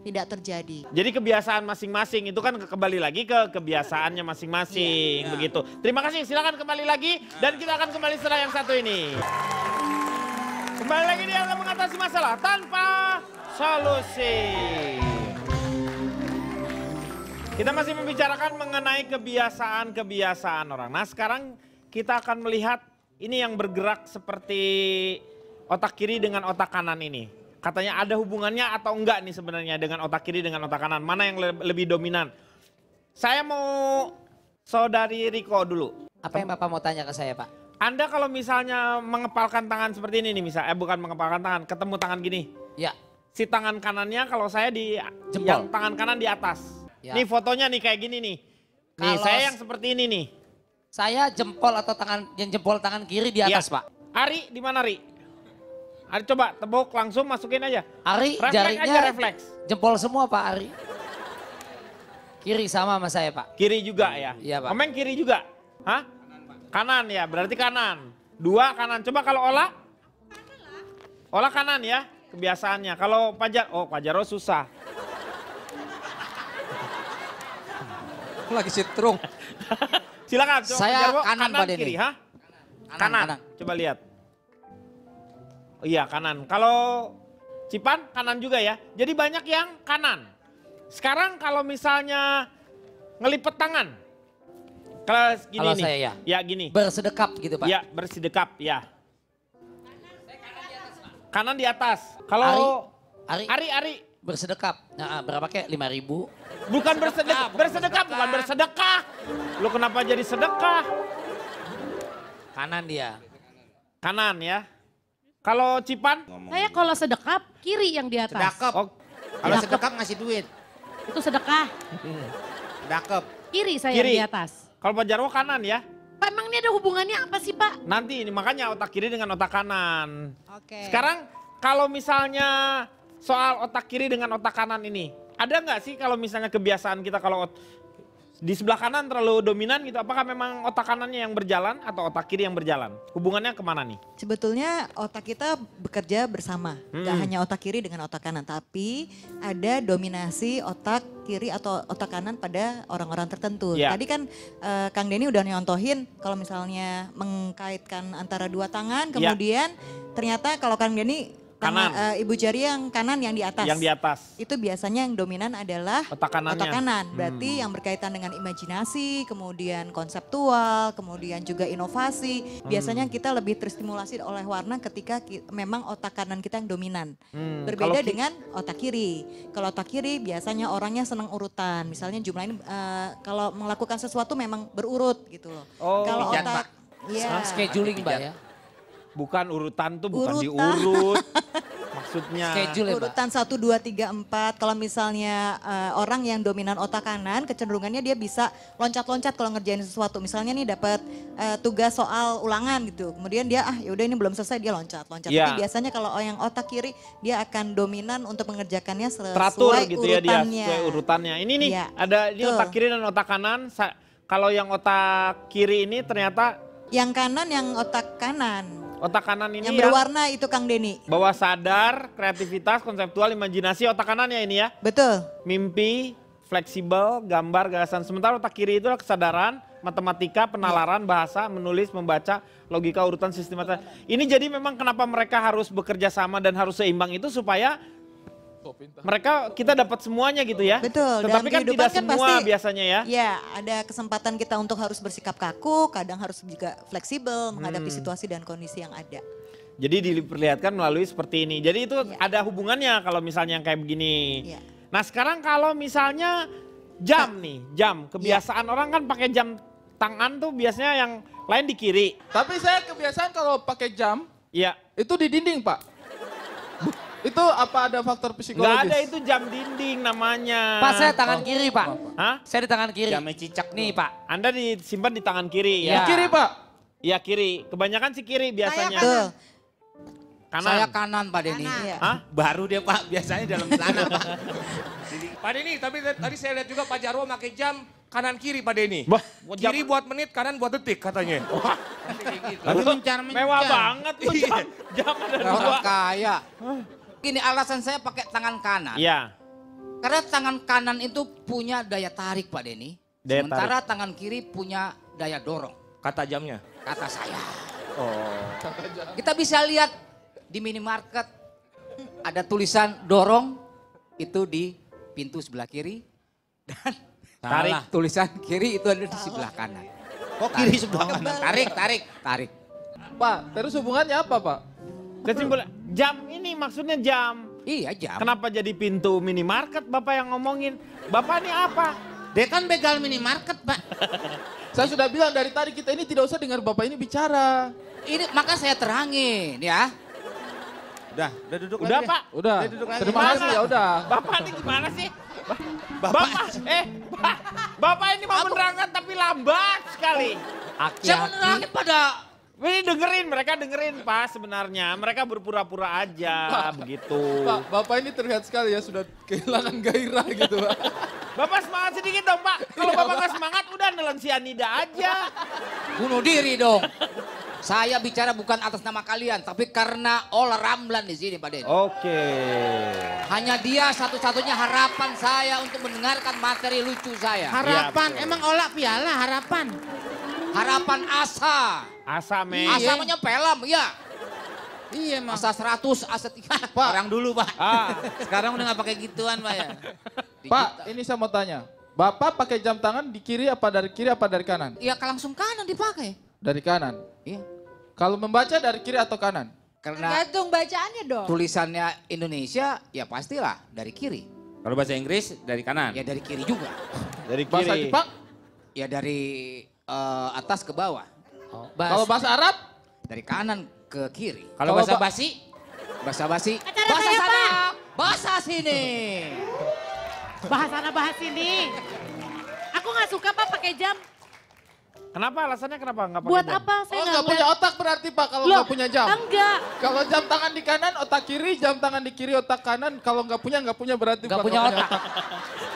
tidak terjadi. Jadi kebiasaan masing-masing itu kan kembali lagi ke kebiasaannya masing-masing begitu. Terima kasih, silakan kembali lagi dan kita akan kembali setelah yang satu ini. Kembali lagi dia akan mengatasi masalah tanpa solusi. Kita masih membicarakan mengenai kebiasaan-kebiasaan orang. Nah sekarang kita akan melihat ini yang bergerak seperti otak kiri dengan otak kanan ini. Katanya ada hubungannya atau enggak nih sebenarnya dengan otak kiri dengan otak kanan. Mana yang lebih dominan? Saya mau saudari Riko dulu. Apa yang Bapak mau tanya ke saya, Pak? Anda kalau misalnya mengepalkan tangan seperti ini nih misalnya, bukan mengepalkan tangan, ketemu tangan gini. Ya. Si tangan kanannya kalau saya di Jempol. yang tangan kanan di atas. Ya. Nih fotonya nih kayak gini nih. Nih Kalau saya yang seperti ini nih. Saya jempol atau jempol tangan kiri di atas, Pak. Ari di mana Ari? Ari coba tebuk langsung masukin aja. Ari Refleks jarinya aja, refleks. jempol semua Pak Ari. Kiri sama saya Pak. Kiri juga ya? Iya Pak. Omeng kiri juga? Hah? Kanan ya, berarti kanan. Dua kanan, coba kalau olah? Olah kanan ya, kebiasaannya. Kalau Pajaro susah. Lagi sitrung. Silakan, coba Saya Pajaro, kanan, Pak Denny. kiri, hah? Kanan. Coba lihat. Oh, iya kanan. Kalau Cipan kanan juga ya. Jadi banyak yang kanan. Sekarang kalau misalnya ngelipet tangan. Kalau gini Kalau nih. saya ya. Ya gini. Bersedekap gitu Pak. Ya bersedekap ya. Kanan di atas. Kalau Ari. Bersedekap. Nah, berapa kayak 5.000? Bukan bersedekah, bukan bersedekah. Lu kenapa jadi sedekah? Kanan dia. Kanan ya. Kalau Cipan? Saya kalau sedekap kiri yang di atas. Sedekap. Oh, Kalau sedekap ngasih duit. Itu sedekah. Sedekap. Kiri saya Kiri. yang di atas. Kalau Pak Jarwo kanan ya. Pak emang ini ada hubungannya apa sih Pak? Nanti ini makanya otak kiri dengan otak kanan. Oke. Sekarang kalau misalnya soal otak kiri dengan otak kanan ini. Ada nggak sih kalau misalnya kebiasaan kita kalau di sebelah kanan terlalu dominan gitu. Apakah memang otak kanannya yang berjalan atau otak kiri yang berjalan? Hubungannya kemana nih? Sebetulnya otak kita bekerja bersama, gak hanya otak kiri dengan otak kanan, tapi ada dominasi otak kiri atau otak kanan pada orang-orang tertentu. Ya. Tadi kan Kang Denny udah nyontohin kalau misalnya mengkaitkan antara dua tangan, kemudian ternyata kalau Kang Denny Kanan. Ibu jari yang kanan yang di atas. Yang di atas. Itu biasanya yang dominan adalah Otak kanannya. otak kanan. Berarti yang berkaitan dengan imajinasi, kemudian konseptual, kemudian juga inovasi. Biasanya kita lebih terstimulasi oleh warna ketika memang otak kanan kita yang dominan. Berbeda dengan otak kiri. Kalau otak kiri biasanya orangnya senang urutan. Misalnya jumlahin kalau melakukan sesuatu memang berurut gitu loh. Oh, kalau pijat, otak Pak. Scheduling Mbak ya. Bukan urutan tuh bukan Urutan. diurut. Maksudnya. Schedule ya Pak. urutan 1, 2, 3, 4. Kalau misalnya orang yang dominan otak kanan, kecenderungannya dia bisa loncat-loncat kalau ngerjain sesuatu. Misalnya nih dapat tugas soal ulangan gitu. Kemudian dia yaudah ini belum selesai, dia loncat-loncat. Ya. Tapi biasanya kalau yang otak kiri dia akan dominan untuk mengerjakannya sesuai Teratur gitu ya dia urutannya. sesuai urutannya. Ini nih Iya, ada ini betul. otak kiri dan otak kanan. Kalau yang otak kiri ini ternyata Yang kanan yang otak kanan. otak kanan ini Yang berwarna itu Kang Denny. bawah sadar, kreativitas, konseptual, imajinasi, otak kanannya ini ya. Betul. Mimpi, fleksibel, gambar, gagasan. Sementara otak kiri itu adalah kesadaran, matematika, penalaran, bahasa, menulis, membaca, logika, urutan, sistematika. Ini jadi memang kenapa mereka harus bekerja sama dan harus seimbang itu supaya mereka kita dapat semuanya gitu ya. Betul. Tetapi dalam kan kehidupan tidak semua pasti, biasanya ya. Ya, ada kesempatan kita untuk harus bersikap kaku, kadang harus juga fleksibel menghadapi situasi dan kondisi yang ada. Jadi diperlihatkan melalui seperti ini. Jadi itu ada hubungannya kalau misalnya yang kayak begini. Iya. Nah sekarang kalau misalnya jam nih, jam. Kebiasaan orang kan pakai jam tangan tuh biasanya yang lain di kiri. Tapi saya kebiasaan kalau pakai jam, Iya. itu di dinding Pak. Itu apa ada faktor psikologis? Nggak ada, itu jam dinding namanya. Pak, saya tangan kiri, Pak. Hah? Saya di tangan kiri. Jamnya cicak Nih, Pak. Anda disimpan di tangan kiri Iya. ya? Kiri Pak. Iya kiri, kebanyakan sih kiri biasanya. Betul. Kanan. Saya kanan Pak Denny. Iya. Hah? Baru dia Pak, biasanya dalam celana Pak. Pak Denny, tapi tadi saya lihat juga Pak Jarwo pakai jam kanan kiri Pak Denny. Wah, Kiri buat menit, kanan buat detik katanya. Lagi mencar-mencar. Mewah banget tuh jam ada dua. Orang kaya. Gini alasan saya pakai tangan kanan. Iya. Karena tangan kanan itu punya daya tarik Pak Denny. Daya Sementara tangan kiri punya daya dorong. Kata jamnya. Kata saya. Oh. Kita bisa lihat di minimarket ada tulisan dorong itu di pintu sebelah kiri. Dan Tarik. tulisan kiri itu ada di sebelah kanan. Kok kiri sebelah kanan? Tarik, tarik. Tarik. Pak, terus hubungannya apa Pak? Kesimpulan, jam ini maksudnya jam. Iya jam. Kenapa jadi pintu minimarket Bapak yang ngomongin? Bapak ini apa? Dia kan begal minimarket Pak. Saya sudah bilang dari tadi kita ini tidak usah dengar Bapak ini bicara. Ini maka saya terangin ya. Udah duduk Udah lagi. Pak. Udah, Dia duduk lagi. terima kasih ya udah. Bapak ini gimana sih? Bapak, Bapak ini mau menerangkan tapi lambat sekali. Saya menerangin pada Ini dengerin, mereka dengerin Pak sebenarnya. Mereka berpura-pura aja begitu. Pak, Bapak ini terlihat sekali ya sudah kehilangan gairah gitu Pak. Bapak semangat sedikit dong Pak. Kalau Bapak nggak semangat udah nelan sianida aja. bunuh diri dong. Saya bicara bukan atas nama kalian, tapi karena Ola Ramlan di sini Pak Den. Oke. Hanya dia satu-satunya harapan saya untuk mendengarkan materi lucu saya. Harapan, Iya, betul. emang olah piala harapan. Harapan asa. Asa men. Asa namanya film, iya. Iya emang. Asa 100, asa 3. Pak. Orang dulu Pak. Ah. Sekarang udah gak pakai gituan Pak ya. Pak, ini saya mau tanya. Bapak pakai jam tangan di kiri apa dari kiri apa dari kanan? Iya langsung kanan dipakai. Dari kanan. Iya. Kalau membaca dari kiri atau kanan? Karena Tergantung bacaannya dong. tulisannya Indonesia, ya pastilah dari kiri. Kalau bahasa Inggris dari kanan. Ya dari kiri juga. Dari Bahasa kiri. Jepang? Ya dari atas ke bawah. Kalau bahasa Arab? Dari kanan ke kiri. Kalau Kalau bahasa Pak- basi? Bahasa basi. Acara Bahasa saya, sana. Pak. Bahasa sini. Bahas sana bahas sini. Aku nggak suka Pak pakai jam. Kenapa alasannya kenapa nggak pakai Buat jam? apa? Saya Oh nggak punya otak berarti Pak kalau Loh, nggak punya jam. Enggak. Kalau jam tangan di kanan otak kiri, jam tangan di kiri otak kanan. Kalau nggak punya berarti Nggak Pak punya otak.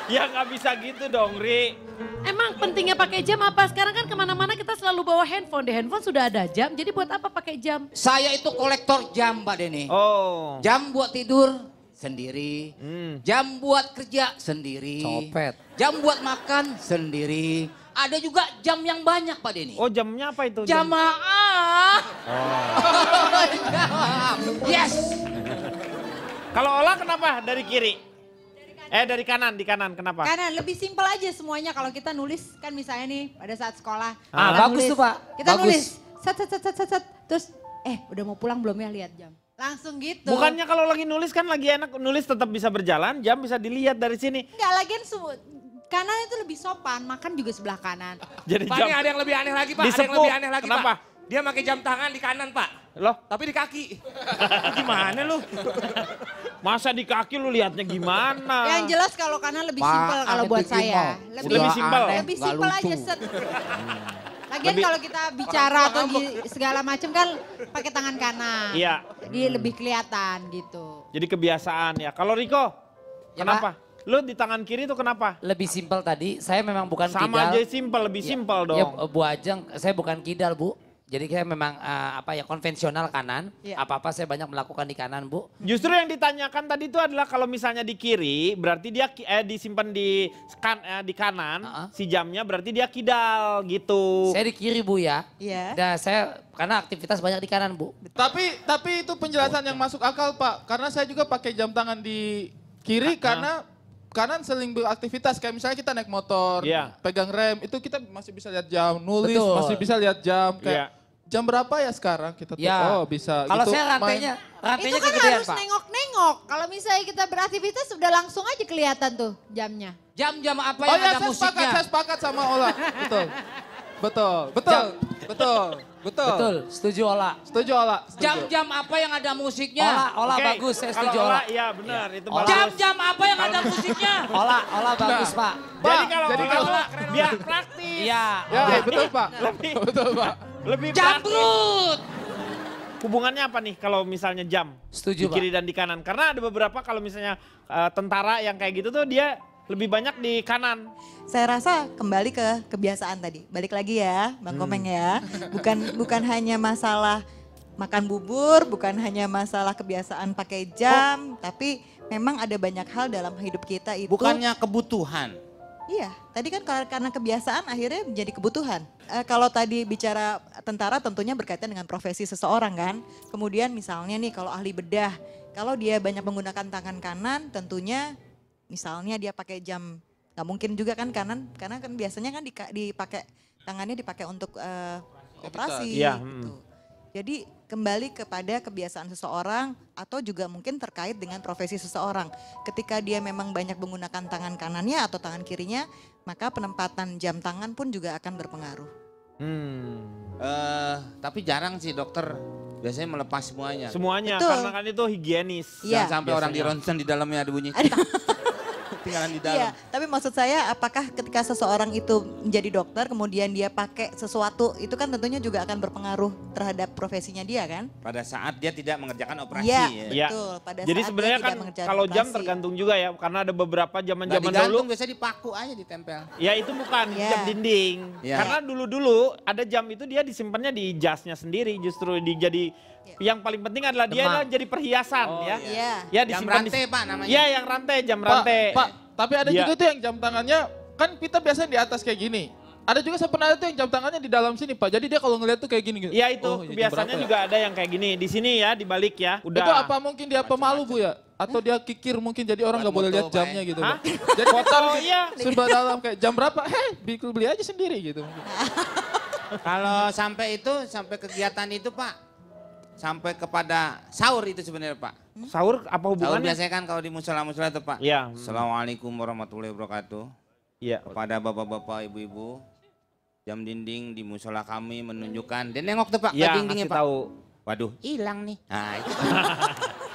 Ya nggak bisa gitu dong Ri. Emang pentingnya pakai jam apa? Sekarang kan kemana-mana kita selalu bawa handphone. Di handphone sudah ada jam, jadi buat apa pakai jam? Saya itu kolektor jam Mbak Deni. Oh. Jam buat tidur sendiri. Hmm. Jam buat kerja sendiri. Copet. Jam buat makan sendiri. Ada juga jam yang banyak Pak Deni. Oh jamnya apa itu? Jamaah. Yes. Kalau olah kenapa dari kiri? Dari kanan, di kanan kenapa? Kanan, lebih simpel aja semuanya kalau kita nulis kan misalnya nih pada saat sekolah. Ah, kita bagus nulis. tuh, Pak. Kita Bagus. nulis, set, terus udah mau pulang belum ya lihat jam. Langsung gitu. Bukannya kalau lagi nulis kan lagi enak nulis tetap bisa berjalan, jam bisa dilihat dari sini. Enggak, lagian kanan itu lebih sopan, makan juga sebelah kanan. Jadi Pak, ini ada yang lebih aneh lagi Pak. Ada yang Disepuk. lebih aneh lagi Kenapa? Pak. Dia pakai jam tangan di kanan Pak. Loh, Tapi di kaki. Gimana lu? masa di kaki lu lihatnya gimana? Yang jelas kalau kanan lebih Pak, simpel kalau aneh buat bikin saya. mau. Lebih simpel. Lebih Nggak simpel aja lucu. set. Lagian kalau kita bicara atau segala macam kan pakai tangan kanan. Iya. Jadi lebih kelihatan gitu. Jadi kebiasaan ya. Kalau Riko, Ya, kenapa? Lu di tangan kiri itu kenapa? Lebih simpel tadi, saya memang bukan Sama kidal. aja simpel, lebih simpel Ya, dong. Bu Ajeng, saya bukan kidal Bu. Jadi saya memang konvensional kanan. Iya. Apa-apa saya banyak melakukan di kanan Bu. Justru yang ditanyakan tadi itu adalah kalau misalnya di kiri berarti dia disimpan di kanan, si jamnya berarti dia kidal gitu. Saya di kiri Bu ya. Iya. Dan saya karena aktivitas banyak di kanan Bu. Tapi itu penjelasan yang masuk akal Pak. Karena saya juga pakai jam tangan di kiri karena kanan sering beraktivitas. Kayak misalnya kita naik motor, Iya. pegang rem, itu kita masih bisa lihat jam, nulis Betul. masih bisa lihat jam. Kayak Iya. jam berapa ya sekarang kita tuh, Ya. oh bisa. Kalau gitu, saya main. rantainya Itu kan kegedean harus Pak. nengok-nengok. Kalau misalnya kita beraktivitas sudah langsung aja kelihatan tuh jamnya. Jam-jam apa Oh yang ya ada saya musiknya? sepakat sama Ola. Betul. Betul. Betul. Betul, setuju Ola. Setuju Ola. Jam-jam apa yang ada musiknya? Ola Oke, bagus, saya kalau setuju Ola, Ola. iya benar, itu Ola. bagus. Jam-jam apa yang ada musiknya? Ola bagus Pak. Jadi kalau jadi Ola, kalau- biar praktis. Iya. Ya, betul Pak. Betul Pak. Lebih praktis. Jambrut! Hubungannya apa nih kalau misalnya jam? Setuju, Di kiri dan di kanan. Karena ada beberapa kalau misalnya tentara yang kayak gitu tuh dia lebih banyak di kanan. Saya rasa kembali ke kebiasaan tadi. Balik lagi ya, Bang Komeng ya. Bukan hanya masalah makan bubur, bukan hanya masalah kebiasaan pakai jam, tapi memang ada banyak hal dalam hidup kita itu. Bukannya kebutuhan. Iya, tadi kan karena kebiasaan akhirnya menjadi kebutuhan. Kalau tadi bicara tentara tentunya berkaitan dengan profesi seseorang kan. Kemudian misalnya nih kalau ahli bedah, kalau dia banyak menggunakan tangan kanan tentunya misalnya dia pakai jam, nggak mungkin juga kan kanan, karena kan biasanya kan dipakai tangannya dipakai untuk operasi. Iya, Gitu. Jadi kembali kepada kebiasaan seseorang atau juga mungkin terkait dengan profesi seseorang. Ketika dia memang banyak menggunakan tangan kanannya atau tangan kirinya, maka penempatan jam tangan pun juga akan berpengaruh. Tapi jarang sih dokter biasanya melepas semuanya. Semuanya, Betul. karena kan itu higienis. Iya. Jangan sampai orang di ronsen di dalamnya ada bunyi. Tinggalan di dalam. Iya, tapi maksud saya apakah ketika seseorang itu menjadi dokter kemudian dia pakai sesuatu itu kan tentunya juga akan berpengaruh terhadap profesinya dia kan? Pada saat dia tidak mengerjakan operasi. Iya, ya. Iya. betul. Pada Jadi saat sebenarnya dia tidak kan mengerjakan kalau jam operasi. tergantung juga ya, karena ada beberapa Nggak zaman-zaman dulu. digantung, biasanya dipaku aja ditempel. Ya itu bukan Iya. jam dinding. Iya. Karena dulu-dulu ada jam itu dia disimpannya di jasnya sendiri, justru jadi yang paling penting adalah dia adalah jadi perhiasan ya. Iya. Ya Jam disimpan rantai Pak namanya. Iya, yang rantai, jam Pak, rantai. Pak, tapi ada Iya. juga tuh yang jam tangannya, kan kita biasanya di atas kayak gini. Ada juga saya pernah lihat tuh yang jam tangannya di dalam sini Pak, jadi dia kalau ngeliat tuh kayak gini gitu. Iya itu, Oh, jam biasanya berapa ya? juga ada yang kayak gini. Di sini ya, dibalik ya. Udah. Itu apa mungkin dia pemalu Bu ya? Atau dia kikir mungkin jadi orang nggak boleh Moto, lihat Pak, jamnya ya. gitu Hah? Pak. Jadi kita Oh iya. serba dalam kayak jam berapa? Beli aja sendiri gitu. Kalau sampai itu, sampai kegiatan itu Pak. Sampai kepada sahur itu sebenarnya Pak. Sahur apa Sahur hubungannya? biasanya kan kalau di musola-musola itu Pak. Iya. Assalamualaikum warahmatullahi wabarakatuh. Iya. Kepada bapak-bapak, ibu-ibu. Jam dinding di musola kami menunjukkan. Dan nengok tuh Pak ke Iya, dindingnya kasih Pak. tahu. Waduh, hilang nih. Nah itu.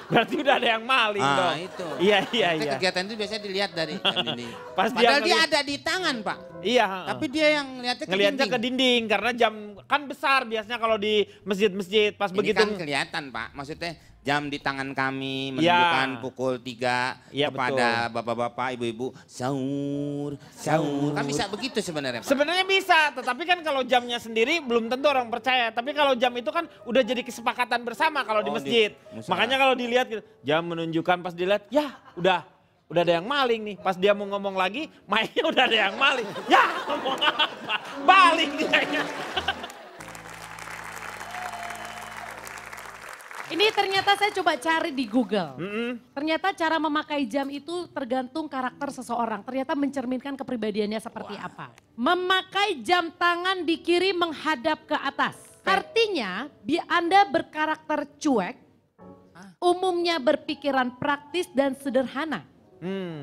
Berarti udah ada yang maling Ah, dong. itu. Iya, iya, Maksudnya iya. Kegiatan itu biasanya dilihat dari jam dinding. Pas dia Padahal dia ngeliat- ada di tangan Pak. Iya. Tapi dia yang ngeliatnya ke Ngelihatnya ke dinding. dinding karena jam kan besar biasanya kalau di masjid-masjid pas Ini begitu. kan kelihatan Pak. Maksudnya jam di tangan kami menunjukkan Ya. pukul 3 Iya, kepada bapak-bapak, ibu-ibu. Sahur, sahur. Kan bisa begitu sebenarnya Pak. Sebenarnya bisa, tetapi kan kalau jamnya sendiri belum tentu orang percaya. Tapi kalau jam itu kan udah jadi kesepakatan bersama kalau di Oh, di masjid. musola. Makanya kalau dilihat gitu, jam menunjukkan pas dilihat, ya udah ada yang maling nih. Pas dia mau ngomong lagi, mainnya udah ada yang maling. Ya ngomong apa? Balik dia. Ini ternyata saya coba cari di Google. Ternyata cara memakai jam itu tergantung karakter seseorang. Ternyata mencerminkan kepribadiannya seperti apa. Memakai jam tangan di kiri menghadap ke atas. Artinya Anda berkarakter cuek, umumnya berpikiran praktis dan sederhana.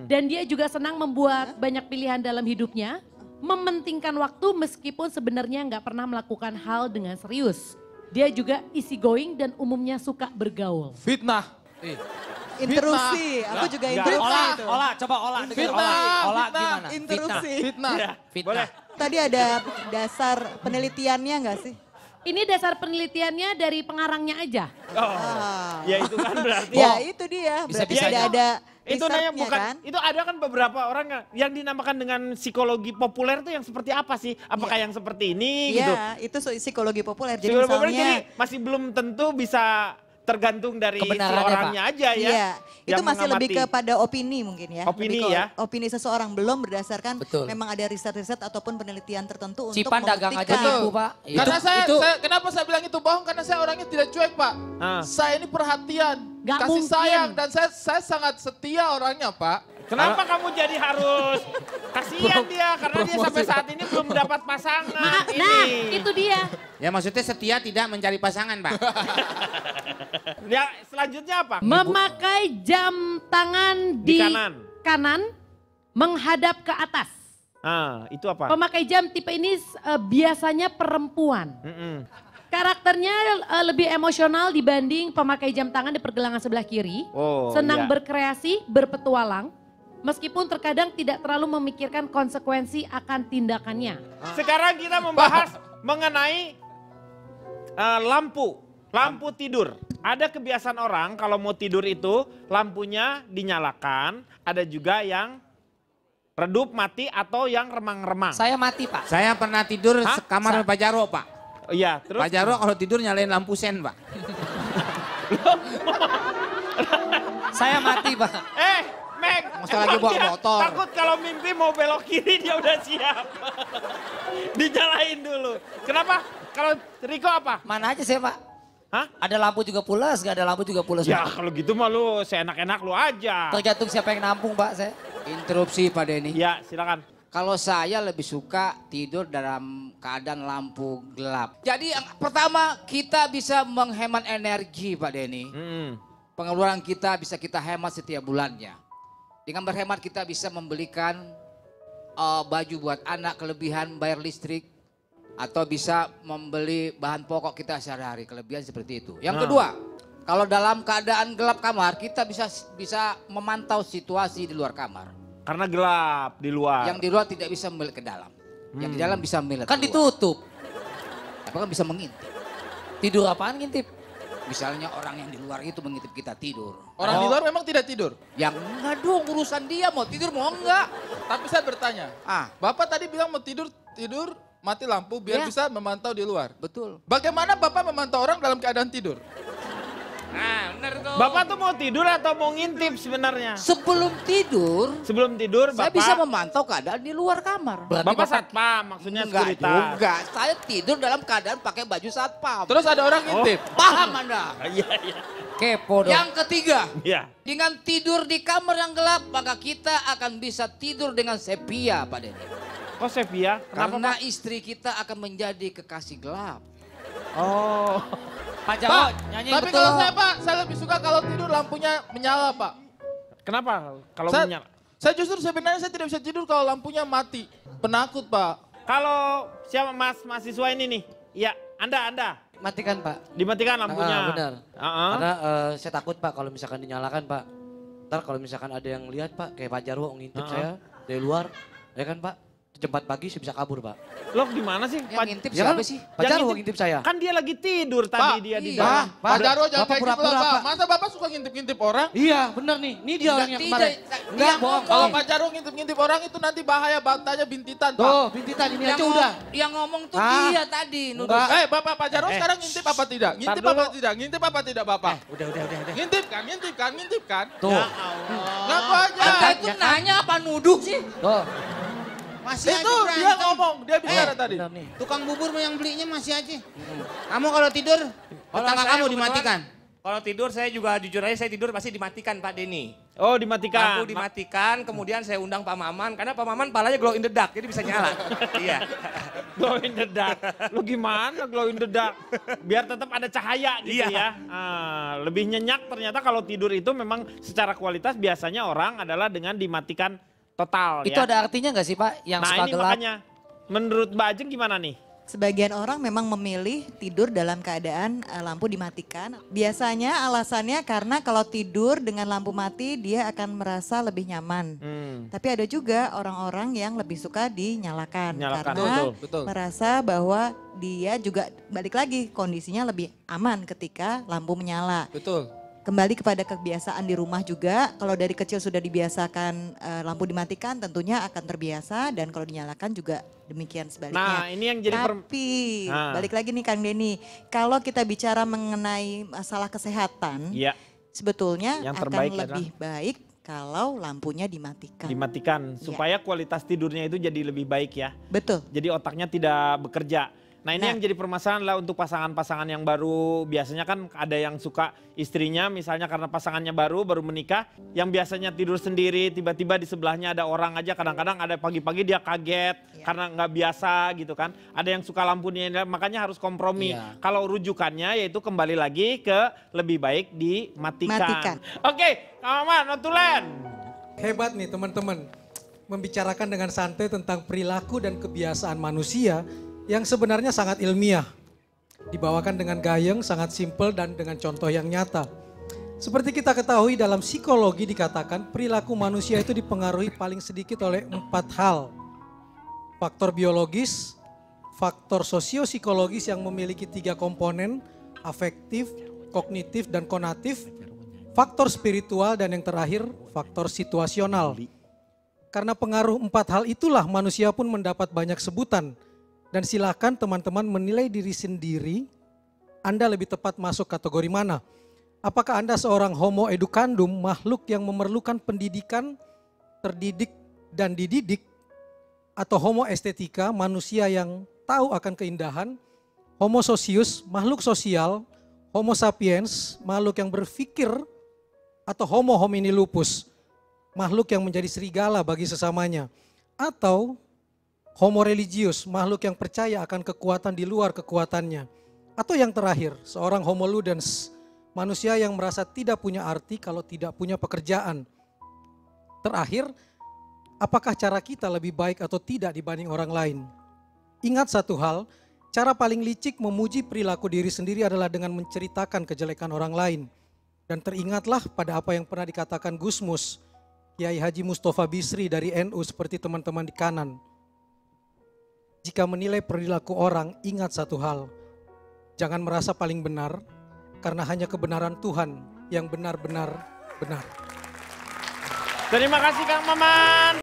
Dan dia juga senang membuat banyak pilihan dalam hidupnya. Mementingkan waktu meskipun sebenarnya nggak pernah melakukan hal dengan serius. Dia juga easy going dan umumnya suka bergaul. Fitnah. Intrusi, aku juga intrusi Ola, itu. Ola, coba Ola. dengerin Fitnah, Ola fitnah, gimana? Intrusi. Fitnah. Fitnah. Boleh. Tadi ada dasar penelitiannya nggak sih? Ini dasar penelitiannya dari pengarangnya aja. Oh, ya itu kan berarti. Ya itu dia, berarti Bisa-bisanya. tidak ada Itu nanya research-nya bukan, kan? itu ada kan beberapa orang yang dinamakan dengan psikologi populer itu yang seperti apa sih? Apakah yang seperti ini gitu? Iya, itu psikologi populer. Jadi Psikologi populer misalnya, jadi masih belum tentu bisa tergantung dari si Kebenarannya, orangnya aja ya. iya, itu yang masih lebih mengamati. kepada opini mungkin ya. Opini Lebih ke ya. Opini seseorang belum berdasarkan Betul. memang ada riset-riset ataupun penelitian tertentu untuk Cipan dagang aja membuktikan. nipu Pak. Karena Itu kenapa saya bilang itu bohong? Karena saya orangnya tidak cuek Pak. Ah. Saya ini perhatian, Nggak kasih mungkin. sayang dan saya sangat setia orangnya Pak. Kenapa kamu jadi harus kasihan dia karena dia sampai saat ini belum dapat pasangan ini. Nah, itu dia. Ya maksudnya setia tidak mencari pasangan Pak. Ya selanjutnya apa? Memakai jam tangan Di di kanan. kanan menghadap ke atas. Itu apa? Pemakai jam tipe ini biasanya perempuan. Karakternya lebih emosional dibanding pemakai jam tangan di pergelangan sebelah kiri. Senang berkreasi, berpetualang. Meskipun terkadang tidak terlalu memikirkan konsekuensi akan tindakannya. Sekarang kita membahas mengenai lampu tidur. Ada kebiasaan orang kalau mau tidur itu lampunya dinyalakan, ada juga yang redup mati atau yang remang-remang. Saya mati Pak. Saya pernah tidur sekamar Pak Jarwo, Pak. Iya, terus? Pak Jarwo kalau tidur nyalain lampu sen, Pak. Saya mati Pak. Meg, masa lagi bawa motor. Takut kalau mimpi mau belok kiri dia udah siap. Dinyalain dulu. Kenapa? Kalau Riko apa? Mana aja saya Pak. Hah? Ada lampu juga pulas, gak ada lampu juga pulas. Ya Pak. kalau gitu mah lu seenak-enak lu aja. Tergantung siapa yang nampung Pak saya. Interupsi Pak Denny. Ya silakan. Kalau saya lebih suka tidur dalam keadaan lampu gelap. Jadi yang pertama kita bisa menghemat energi Pak Denny. Pengeluaran kita bisa kita hemat setiap bulannya. Dengan berhemat kita bisa membelikan baju buat anak kelebihan bayar listrik. Atau bisa membeli bahan pokok kita sehari-hari, kelebihan seperti itu. Yang kedua, kalau dalam keadaan gelap kamar kita bisa memantau situasi di luar kamar. Karena gelap di luar. Yang di luar tidak bisa melihat ke dalam. Yang di dalam bisa melihat Kan keluar. ditutup. Apa kan bisa mengintip. Tidur apaan ngintip? Misalnya orang yang di luar itu mengintip kita tidur. Orang di luar memang tidak tidur? Yang enggak dong urusan dia mau tidur mau enggak. Tapi saya bertanya, Bapak tadi bilang mau tidur mati lampu biar bisa memantau di luar. Betul. Bagaimana Bapak memantau orang dalam keadaan tidur? Nah, benar tuh. Bapak tuh mau tidur atau mau ngintip sebenarnya? Sebelum tidur Bapak. saya bisa memantau keadaan di luar kamar. Bapak satpam maksudnya sekuritas. Enggak, saya tidur dalam keadaan pakai baju satpam. Terus ada orang ngintip. Paham Anda? Iya, iya. Kepo dong. Yang ketiga, Iya. dengan tidur di kamar yang gelap maka kita akan bisa tidur dengan sepia Pak Denny. Kok sepia? Kenapa Karena Pak? istri kita akan menjadi kekasih gelap. Oh. Pak Jawa nyanyi Tapi betul. kalau saya Pak, saya lebih suka kalau tidur lampunya menyala Pak. Kenapa? Kalau Saya- menyala? Saya justru sebenarnya saya tidak bisa tidur kalau lampunya mati. Penakut Pak. Kalau siapa mas mahasiswa ini nih? Ya, Anda. Matikan Pak. Dimatikan lampunya. Benar. Heeh. Karena saya takut Pak kalau misalkan dinyalakan Pak. Ntar kalau misalkan ada yang lihat Pak, kayak Pak Jarwo ngintip saya dari luar. Ya kan Pak, jam 4 pagi saya bisa kabur Pak. Lo gimana sih? Yang ngintip Ya kan? siapa sih? Pak Jarwo ngintip saya. Kan dia lagi tidur tadi dia di iya. dalam. Pak Jarwo jangan Bapak kayak gitu lah pura-pura, Pak. Pak. Masa Bapak suka ngintip-ngintip orang? Iya bener nih, ini dia orang yang kemarin. Enggak bohong. Kalau Pak Jarwo ngintip-ngintip orang itu nanti bahaya batanya bintitan Pak. Tuh, bintitan ini aja udah. Yang ngomong tuh Ah. dia tadi. Nuduh. Enggak. Bapak Pak Jarwo sekarang ngintip apa tidak? Ngintip Tar apa dulu. tidak? Ngintip apa tidak Bapak? Udah. Ngintip kan? Tuh, Ngaku aja. Anda itu nanya apa nuduh sih? tuh. Masih Itu aja dia berantem. ngomong, dia bicara tadi. Bener nih. Tukang bubur yang belinya masih aja. Kamu kalau tidur, tetangga kamu dimatikan. Kalau tidur saya juga jujur aja saya tidur pasti dimatikan Pak Denny. Oh dimatikan. Lampu dimatikan, kemudian saya undang Pak Maman karena Pak Maman palanya glow in the dark jadi bisa nyala. Iya. Glow in the dark. Lu gimana glow in the dark? Biar tetap ada cahaya gitu Iya. ya. Lebih nyenyak ternyata kalau tidur itu memang secara kualitas biasanya orang adalah dengan dimatikan total Itu ya. ada artinya nggak sih Pak yang Nah suka ini gelap? makanya menurut Mbak Ajeng gimana nih? Sebagian orang memang memilih tidur dalam keadaan lampu dimatikan. Biasanya alasannya karena kalau tidur dengan lampu mati dia akan merasa lebih nyaman. Tapi ada juga orang-orang yang lebih suka dinyalakan. Nyalakan, Karena betul. merasa bahwa dia juga balik lagi kondisinya lebih aman ketika lampu menyala. Betul. Kembali kepada kebiasaan di rumah juga, kalau dari kecil sudah dibiasakan lampu dimatikan tentunya akan terbiasa dan kalau dinyalakan juga demikian sebaliknya. Nah ini yang jadi Tapi balik lagi nih Kang Denny, kalau kita bicara mengenai masalah kesehatan, Iya. sebetulnya Yang akan terbaik lebih baik kalau lampunya dimatikan. dimatikan supaya kualitas tidurnya itu jadi lebih baik ya. Betul. Jadi otaknya tidak bekerja. Nah ini Nah. yang jadi permasalahan lah untuk pasangan-pasangan yang baru. Biasanya kan ada yang suka istrinya misalnya karena pasangannya baru menikah. Yang biasanya tidur sendiri tiba-tiba di sebelahnya ada orang aja. Kadang-kadang ada pagi-pagi dia kaget karena nggak biasa gitu kan. Ada yang suka lampunya makanya harus kompromi. Kalau rujukannya yaitu kembali lagi ke lebih baik dimatikan. Matikan. Oke, Kang Maman, notulen. Hebat nih teman-teman. membicarakan dengan santai tentang perilaku dan kebiasaan manusia yang sebenarnya sangat ilmiah. Dibawakan dengan gayeng, sangat simpel dan dengan contoh yang nyata. Seperti kita ketahui dalam psikologi dikatakan perilaku manusia itu dipengaruhi paling sedikit oleh 4 hal. Faktor biologis, faktor sosio-psikologis yang memiliki 3 komponen, afektif, kognitif, dan konatif, faktor spiritual, dan yang terakhir faktor situasional. Karena pengaruh 4 hal itulah manusia pun mendapat banyak sebutan. Dan silakan teman-teman menilai diri sendiri, Anda lebih tepat masuk kategori mana. Apakah Anda seorang homo educandum, makhluk yang memerlukan pendidikan, terdidik dan dididik, atau homo estetika, manusia yang tahu akan keindahan, homo socius, makhluk sosial, homo sapiens, makhluk yang berpikir, atau homo homini lupus, makhluk yang menjadi serigala bagi sesamanya, atau homo religius, makhluk yang percaya akan kekuatan di luar kekuatannya, atau yang terakhir, seorang homo ludens, manusia yang merasa tidak punya arti kalau tidak punya pekerjaan. Terakhir, apakah cara kita lebih baik atau tidak dibanding orang lain? Ingat satu hal, cara paling licik memuji perilaku diri sendiri adalah dengan menceritakan kejelekan orang lain. Dan teringatlah pada apa yang pernah dikatakan Gus Mus, Kiai Haji Mustafa Bisri dari NU seperti teman-teman di kanan. Jika menilai perilaku orang, ingat satu hal, jangan merasa paling benar, karena hanya kebenaran Tuhan yang benar-benar benar. Terima kasih Kang Maman.